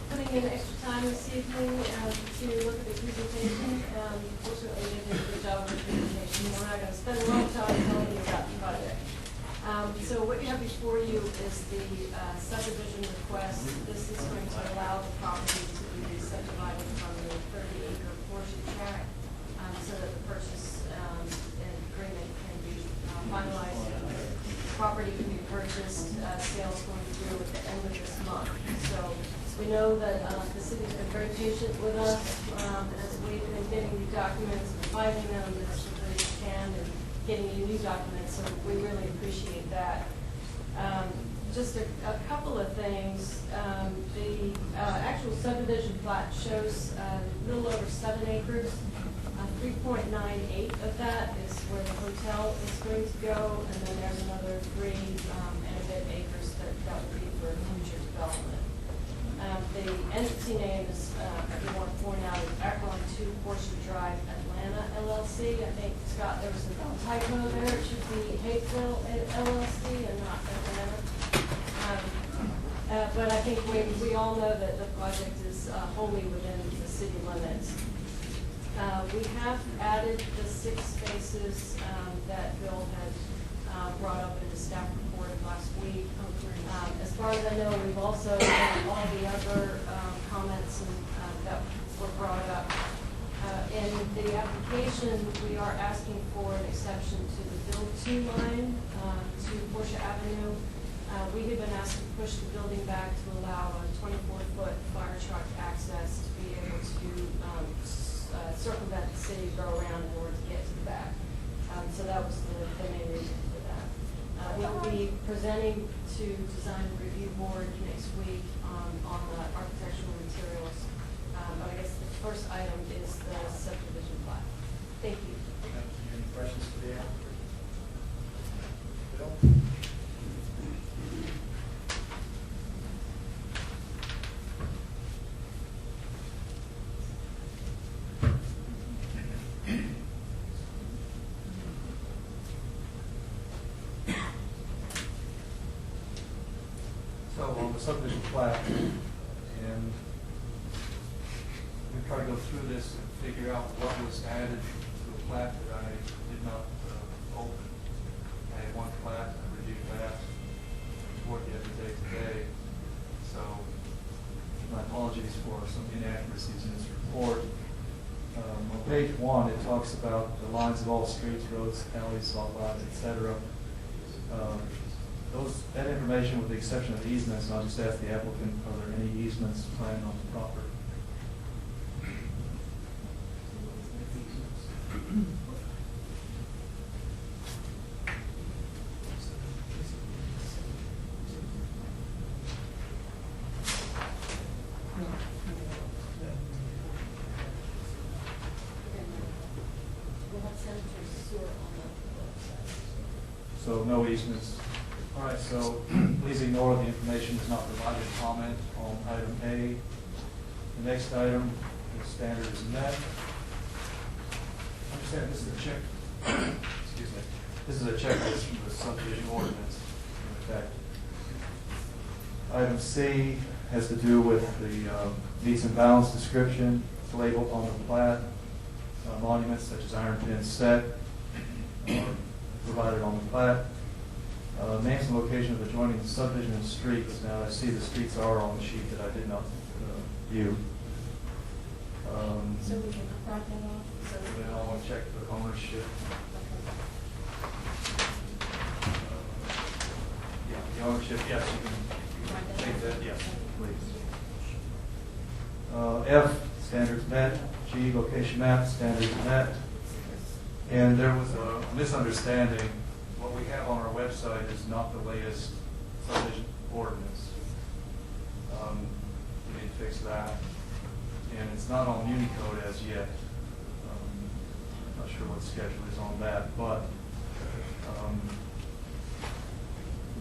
putting in extra time this evening to look at the presentation. Fortunately, they did a good job of the presentation. We're not going to spend a long time telling you about the project. So what you have before you is the subdivision request. This is going to allow the property to be subdivided from the 30-acre portion tract so that the purchase and agreement can be finalized. Property can be purchased, sales going through at the end of this month. So we know that the city's been very patient with us as we've been getting new documents, providing them as quickly as we can, and getting you new documents. So we really appreciate that. just a couple of things. The actual subdivision plat shows a little over 7 acres. 3.98 of that is where the hotel is going to go, and then there's another 3 and a bit acres that would be for future development. The entity name is, if you want to point out, is Avalon 2 Porsche Drive Atlanta LLC. I think, Scott, there was a typo there. It should be Hapeville LLC and not Atlanta. But I think we all know that the project is wholly within the city limits. We have added the 6 spaces that Bill had brought up in the staff report last week. As far as I know, we've also had all the other comments that were brought up. In the application, we are asking for an exception to the build-to line to Porsche Avenue. We have been asked to push the building back to allow a 24-foot fire truck access to be able to circumvent the city, go around in order to get to the back. So that was the main reason for that. We'll be presenting to Design Review Board next week on the architectural materials. But I guess the first item is the subdivision plat. Thank you. Any questions for the applicant? Bill? So on the subdivision plat, and we try to go through this and figure out what was added to the plat that I did not open. I had one plat, I reviewed that toward the end of the day today. So my apologies for some inaccuracies in this report. On page 1, it talks about the lines of all streets, roads, alleys, salt lots, etc. That information, with the exception of easements, and I'll just ask the applicant, are there any easements planned on the property? We'll have sanitary sewer on the website. So no easements. All right, so please ignore the information that's not provided comment on item A. The next item, the standard is met. Understand this is a check. Excuse me. This is a checklist from the subdivision ordinance. In effect, item C has to do with the meets and bounds description. It's labeled on the plat. Monuments such as iron pin set are provided on the plat. Names and location of adjoining subdivision and streets. Now, I see the streets are on the sheet that I did not view. So we can cross that off? Then I want to check the ownership. Yeah, the ownership, yes, you can take that, yes, please. F, standards met. G, location map, standards met. And there was a misunderstanding. What we have on our website is not the latest subdivision ordinance. We need to fix that. And it's not on Unicode as yet. I'm not sure what the schedule is on that, but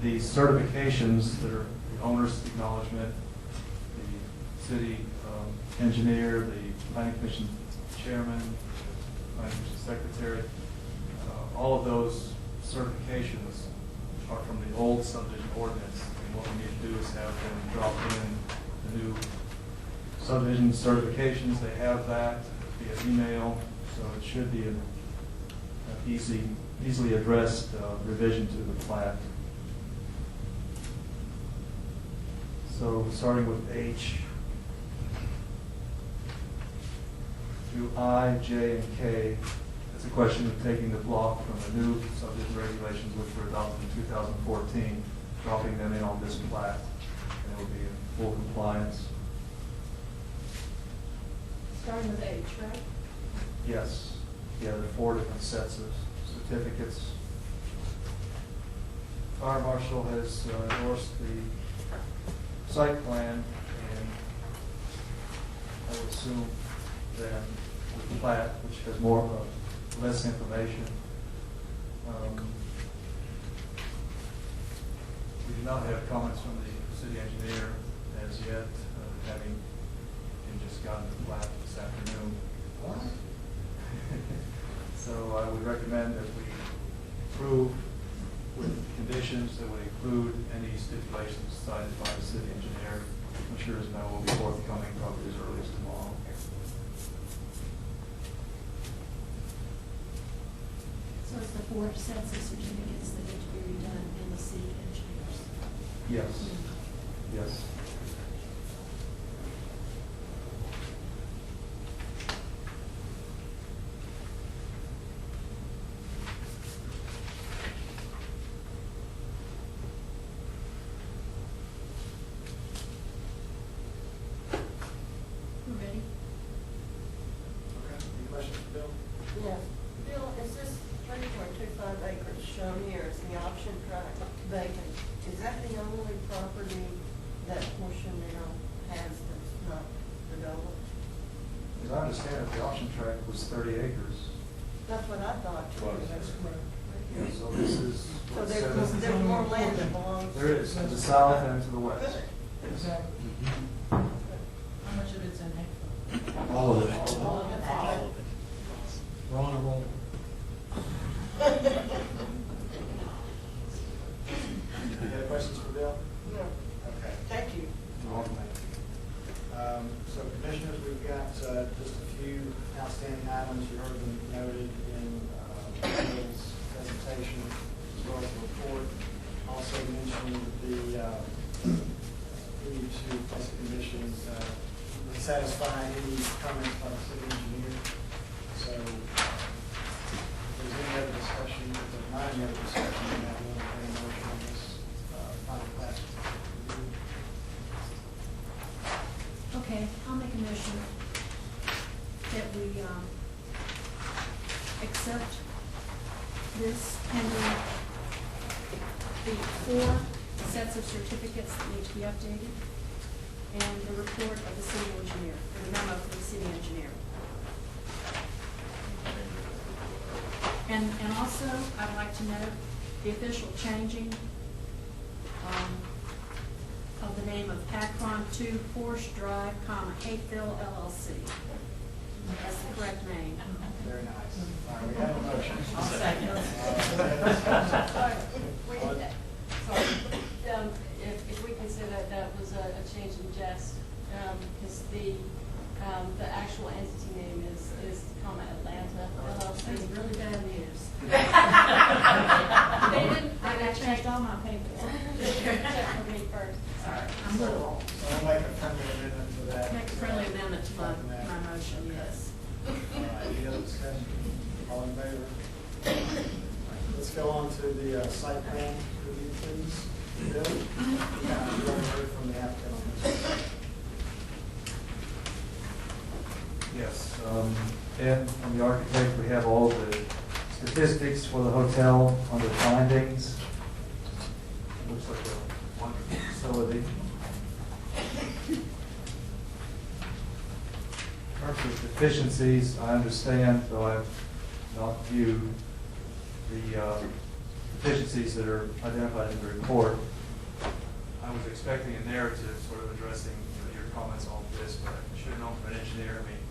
the certifications that are the owner's acknowledgement, the city engineer, the planning commission chairman, planning commission secretary, all of those certifications are from the old subdivision ordinance. And what we need to do is have them drop in the new subdivision certifications. They have that via email, so it should be an easily addressed revision to the plat. So starting with H through I, J, and K, it's a question of taking the block from the new subdivision regulations, which were adopted in 2014, dropping them in on this plat, and it will be in full compliance. Starting with H, right? Yes. Yeah, there are 4 different sets of certificates. fire marshal has endorsed the site plan, and I would assume that with the plat, which has less information, we do not have comments from the city engineer as yet, having just gotten the plat this afternoon. So I would recommend that we approve with conditions that would include any stipulations cited by the city engineer. I'm sure his memo will be forthcoming probably as early as tomorrow. So it's the 4 sets of certificates that need to be redone in the city engineers? Yes. Yes. We're ready? Okay, any questions for Bill? Yes. Bill, is this 3.25 acres shown here as the option tract vacant? Is that the only property that portion now has that's not developed? As I understand it, the option tract was 30 acres. That's what I thought too. That's correct. Yeah, so this is. So there's more land that belongs. There is, to the south and to the west. Exactly. How much of it's in Hapeville? All of it. All of it. All of it. We're on a roll. Any other questions for Bill? No. Okay. Thank you. You're welcome. So commissioners, we've got just a few outstanding items. You heard them noted in Bill's presentation as well as the report. Also mentioned the need to place conditions satisfy any comments by the city engineer. So if there's any other discussion, if there's not any other discussion, then I will entertain a motion on this final plat. Okay, I'll make a motion that we accept this pending the 4 sets of certificates that need to be updated and the report of the city engineer, or the memo from the city engineer. And also, I'd like to note the official changing of the name of Akron 2 Forest Drive, Hapeville LLC. That's the correct name. Very nice. All right, we have a motion. I'll second. Sorry, if we consider that was a change in jest, because the actual entity name is Atlanta LLC. That's really bad news. They didn't, I changed all my papers. check for me first. Sorry, I'm literal. So I'll make a friendly amendment to that. Make a friendly amendment to my motion, yes. All right, any other discussion? All in favor? Let's go on to the site plan review, please. Bill? Yeah, we already heard from the applicant on this. Yes, and from the architect, we have all the statistics for the hotel under findings. Looks like a wonderful facility. In terms of deficiencies, I understand, though I've not viewed the deficiencies that are identified in the report. I was expecting a narrative sort of addressing your comments on this, but I should have known from an engineer. I mean,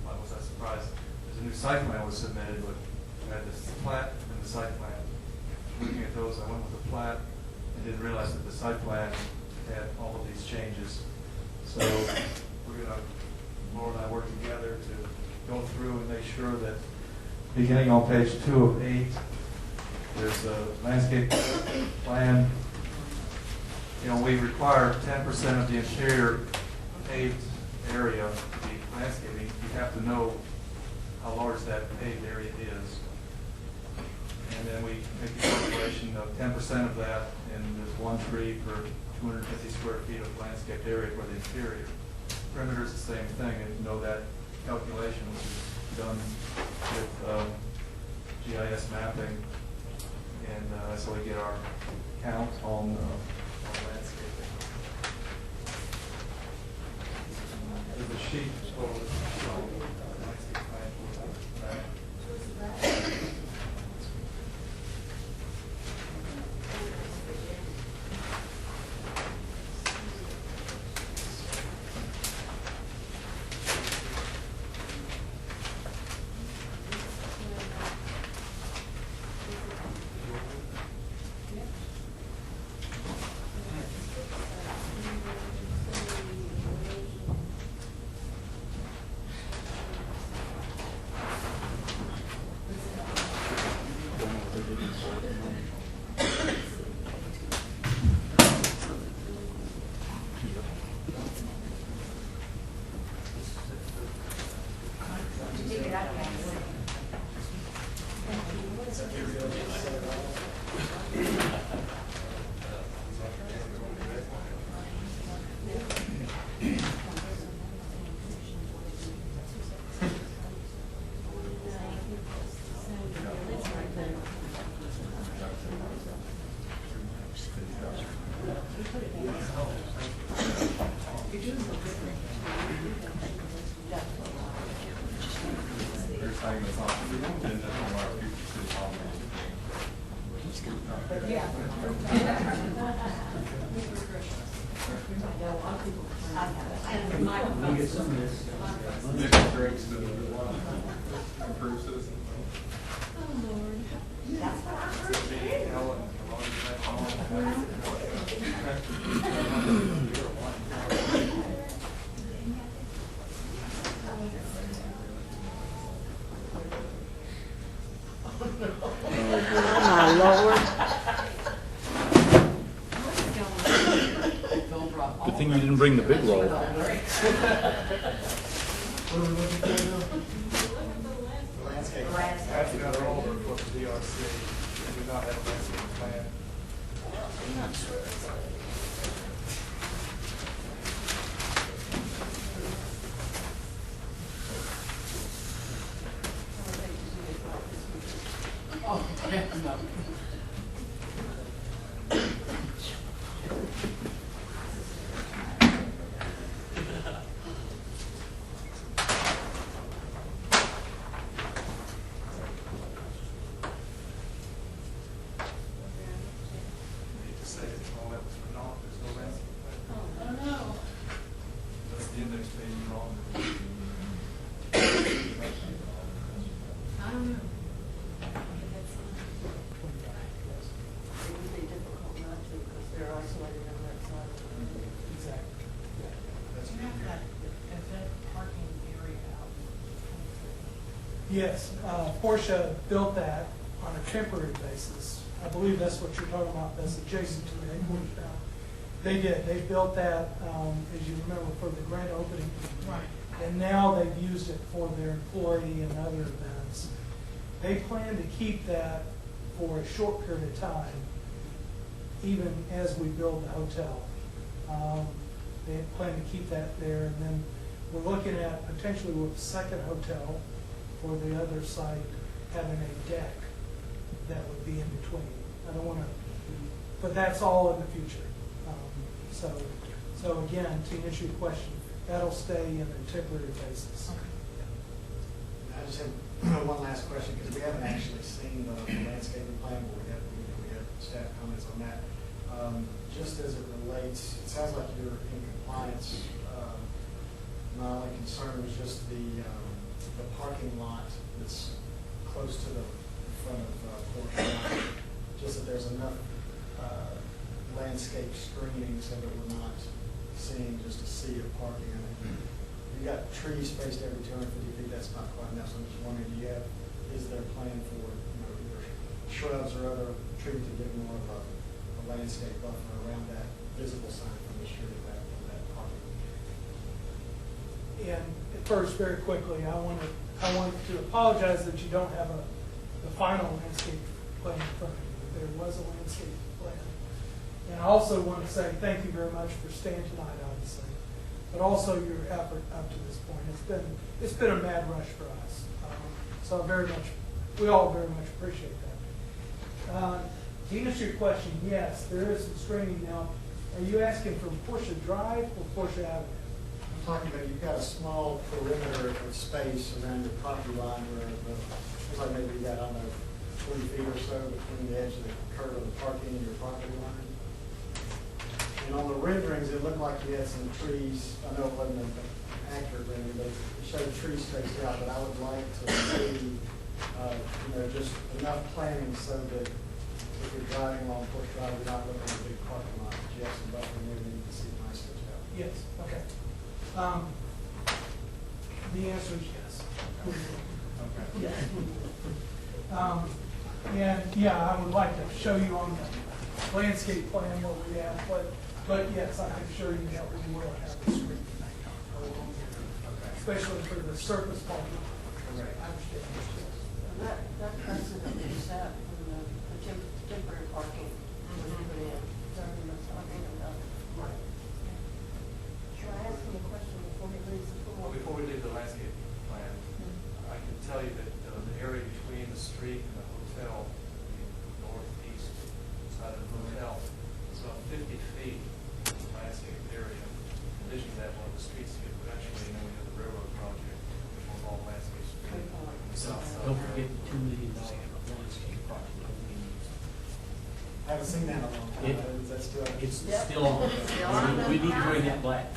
why was I surprised? There's a new site plan was submitted, but we had this plat and the site plan. Looking at those, I went with the plat and didn't realize that the site plan had all of these changes. So we're going to, Laura and I work together to go through and make sure that beginning on page 2 of 8, there's a landscape plan. You know, we require 10% of the interior paved area to be landscaping. You have to know how large that paved area is. And then we make the calculation of 10% of that, and there's 1 tree per 250 square feet of landscaped area for the interior. Perimeter is the same thing, and you know that calculation, which is done with GIS mapping. And so we get our count on landscaping. There's a sheet for landscape plan for that. Good thing you didn't bring the big roll. That's got all the report to DRC. We do not have a landscape plan. Oh, yeah, no. Yes, Porsche built that on a temporary basis. I believe that's what you're talking about, that's adjacent to the headquarters now. They did, they built that, as you remember, for the grand opening. Right. And now they've used it for their employee and other events. They plan to keep that for a short period of time, even as we build the hotel. They plan to keep that there, and then we're looking at potentially with a second hotel for the other site, having a deck that would be in between. I don't want to, but that's all in the future. So again, to answer your question, that'll stay in a temporary basis. I just have one last question, because we haven't actually seen the landscaping plan, but we have staff comments on that. Just as it relates, it sounds like you're in compliance. My only concern is just the parking lot that's close to the front of Porsche. Just that there's enough landscape screening so that we're not seeing just a sea of parking. I mean, you got trees spaced every 250 feet. That's not quite enough. So I'm just wondering, is there a plan for either shrubs or other trees to give more of a landscape buffer around that visible sign from the street of that parking? And first, very quickly, I want to apologize that you don't have the final landscape plan in front of you. There was a landscape plan. And I also want to say thank you very much for staying tonight, obviously, but also your effort up to this point. It's been a mad rush for us. So we all very much appreciate that. To answer your question, yes, there is some screening now. Are you asking from Portia Drive or Portia Avenue? I'm talking about, you've got a small perimeter of space around your property line where looks like maybe you got, I don't know, 40 feet or so between the edge of the curve of the parking and your property line. And on the renderings, it looked like you had some trees. I know it wasn't an accurate rendering, but it showed trees spaced out. But I would like to see, just enough planning so that if you're driving along Porch Drive, you're not looking at a big parking lot. But you have some buffer there, and you can see the nice hotel. Yes, okay. The answer is yes. Okay. And yeah, I would like to show you on the landscape plan what we have, but yes, I can assure you that we will have the screen along here, especially for the surface parking. Correct. I understand. That precedent is set for the temporary parking was put in. During the talking about it. Should I ask him a question before he leaves the floor? Well, before we leave the landscape plan, I can tell you that the area between the street and the hotel, the northeast side of the hotel, is about 50 feet of landscape area. In addition to that, one of the streets here eventually, and then we have the railroad project, which will involve landscape street on the south side. Don't forget the $2 million landscape project. I haven't seen that in a long time. Is that still? It's still on. We need to bring that back.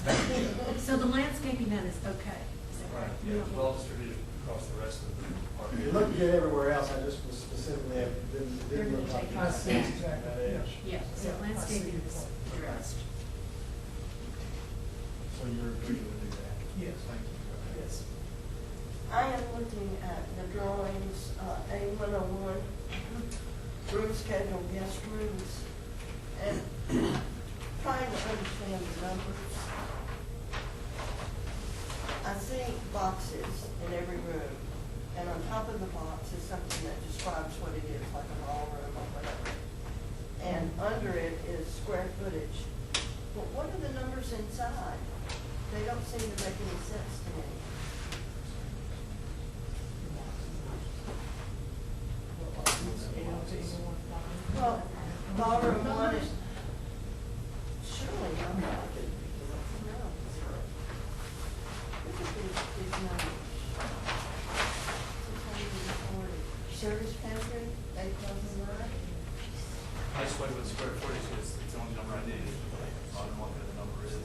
So the landscaping then is okay? Is that Right, yeah, it's well distributed across the rest of the park. It looked good everywhere else. I just was specifically didn't look like I see exactly. that edge. Yeah, so landscaping is addressed. So you're agreeing to do that? Yes. Thank you. Okay. Yes. I am looking at the drawings, A101, room schedule, guest rooms, and trying to understand the numbers. I see boxes in every room, and on top of the box is something that describes what it is, like a ballroom or whatever. And under it is square footage. But what are the numbers inside? They don't seem to make any sense to me. Well, ballroom one is, surely I'm not. No. Look at these numbers. 640. Service pantry, 8,009. I just went with square footage, it's the only number I needed. I don't know what the number is.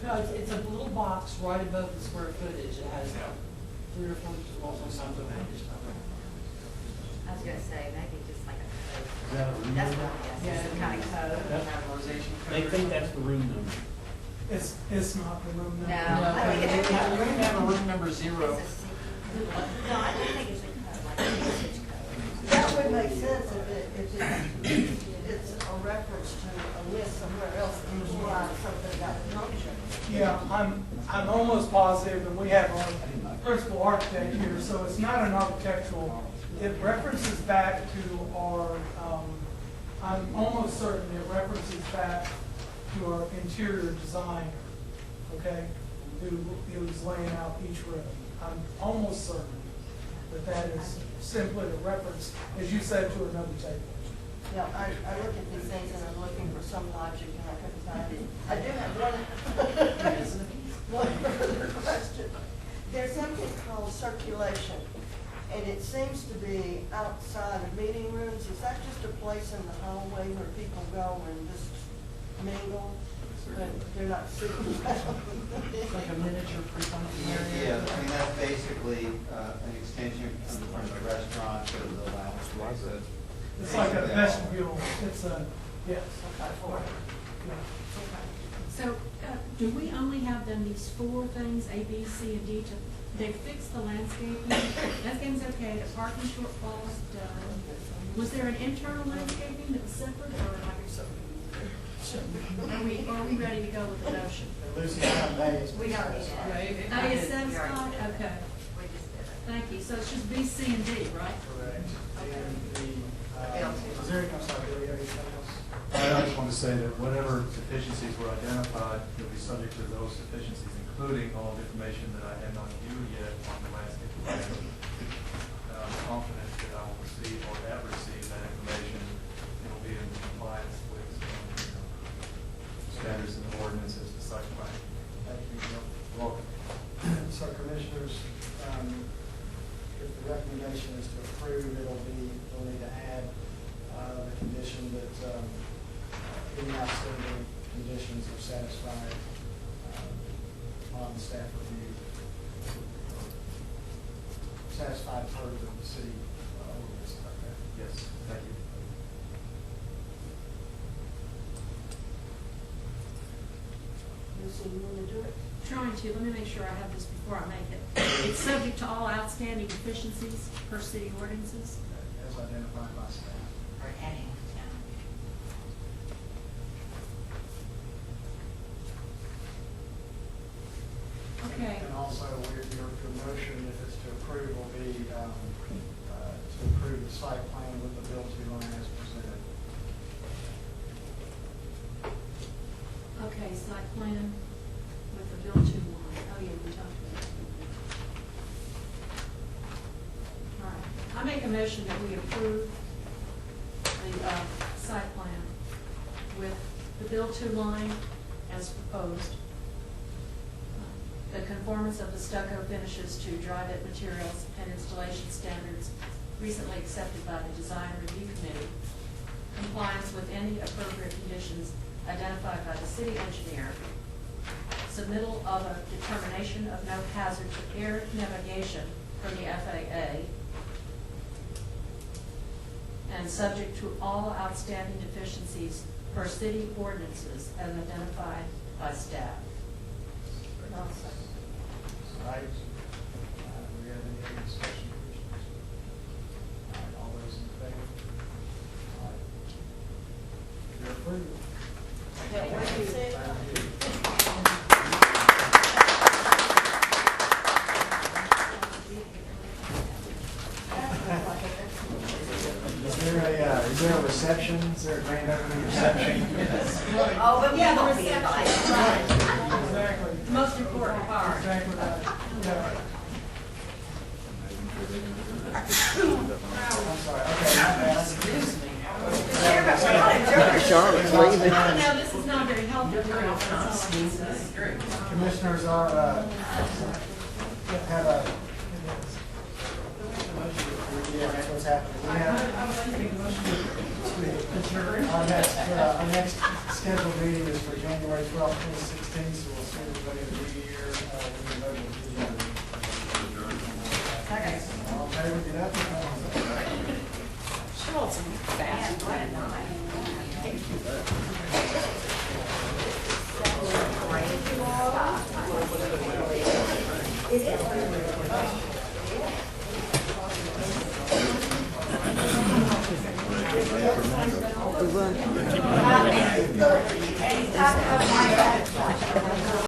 No, it's a little box right above the square footage. It has 3 or 4 something. I was gonna say, maybe just like a code. Is that a room That's number? what I'm guessing, some kind of code. Categorization code. They think that's the room number. It's not the room number. No. We have a room number 0. No, I don't think it's a code, like a usage code. That would make sense if it's a reference to a list somewhere else and you write something about the function. Yeah, I'm almost positive, and we have our principal architect here, so it's not an architectural. It references back to our, I'm almost certain it references back to our interior designer, okay, who was laying out each room. I'm almost certain that is simply a reference, as you said, to another table. Yeah, I look at these things and I'm looking for some logic and I couldn't find it. I do have one further question. There's something called circulation, and it seems to be outside of meeting rooms. Is that just a place in the hallway where people go and just mingle, but they're not sitting down? It's like a miniature pre-function area. Yeah, I mean, that's basically an extension from the restaurant to the lounge space. It's like a vestibule, it's a, yes. So, do we only have then these 4 things, A, B, C, and D, they fixed the landscaping? Landscaping's okay, the parking shortfall's done. Was there an internal landscaping that was separate, or are we ready to go with the notion? Lucy, A is. We don't need it. A is satisfied? Okay. We just did it. Thank you. So it's just B, C, and D, right? Correct. And is there, I'm sorry, do we have anything else? I just want to say that whatever deficiencies were identified, will be subject to those deficiencies, including all the information that I had not viewed yet on the landscape plan. I'm confident that I will received or have received that information, it'll be in compliance with standards and ordinances to site plan. Thank you, Bill. Welcome. So Commissioners, if the recommendation is to approve, we'll need to add the condition that any outstanding conditions are satisfied on staff review. Satisfied per the city ordinance. Okay. Yes, thank you. Lucy, you want to do it? Trying to, let me make sure I have this before I make it. It's subject to all outstanding deficiencies per city ordinances. As identified by staff. Or adding, Okay. And also, your motion, if it's to approve, will be to approve the site plan with the build-to line as presented. Okay, site plan with the build-to line. Oh, yeah, we talked about that. All right. I make a motion that we approve the site plan with the build-to line as proposed. The conformance of the stucco finishes to dry-fit materials and installation standards recently accepted by the Design Review Committee. Compliance with any appropriate conditions identified by the city engineer. Submittal of a determination of no hazard to air navigation from the FAA. And subject to all outstanding deficiencies per city ordinances as identified by staff. All right. Do we have any other discussion? All right, all those in favor? All right. You're approved. Is there a reception? Is there a grand opening reception? Oh, but yeah, the reception. Right. Exactly. Most important part. Exactly right. Yeah. I'm sorry. Okay. Charlotte's leaving. No, this is not very helpful. Commissioners are have a. Yeah, that's what's happening. Our next scheduled meeting is for January 12th, 2016, so we'll see everybody in the new year. All in favor, get up. Charlotte's fast. We will.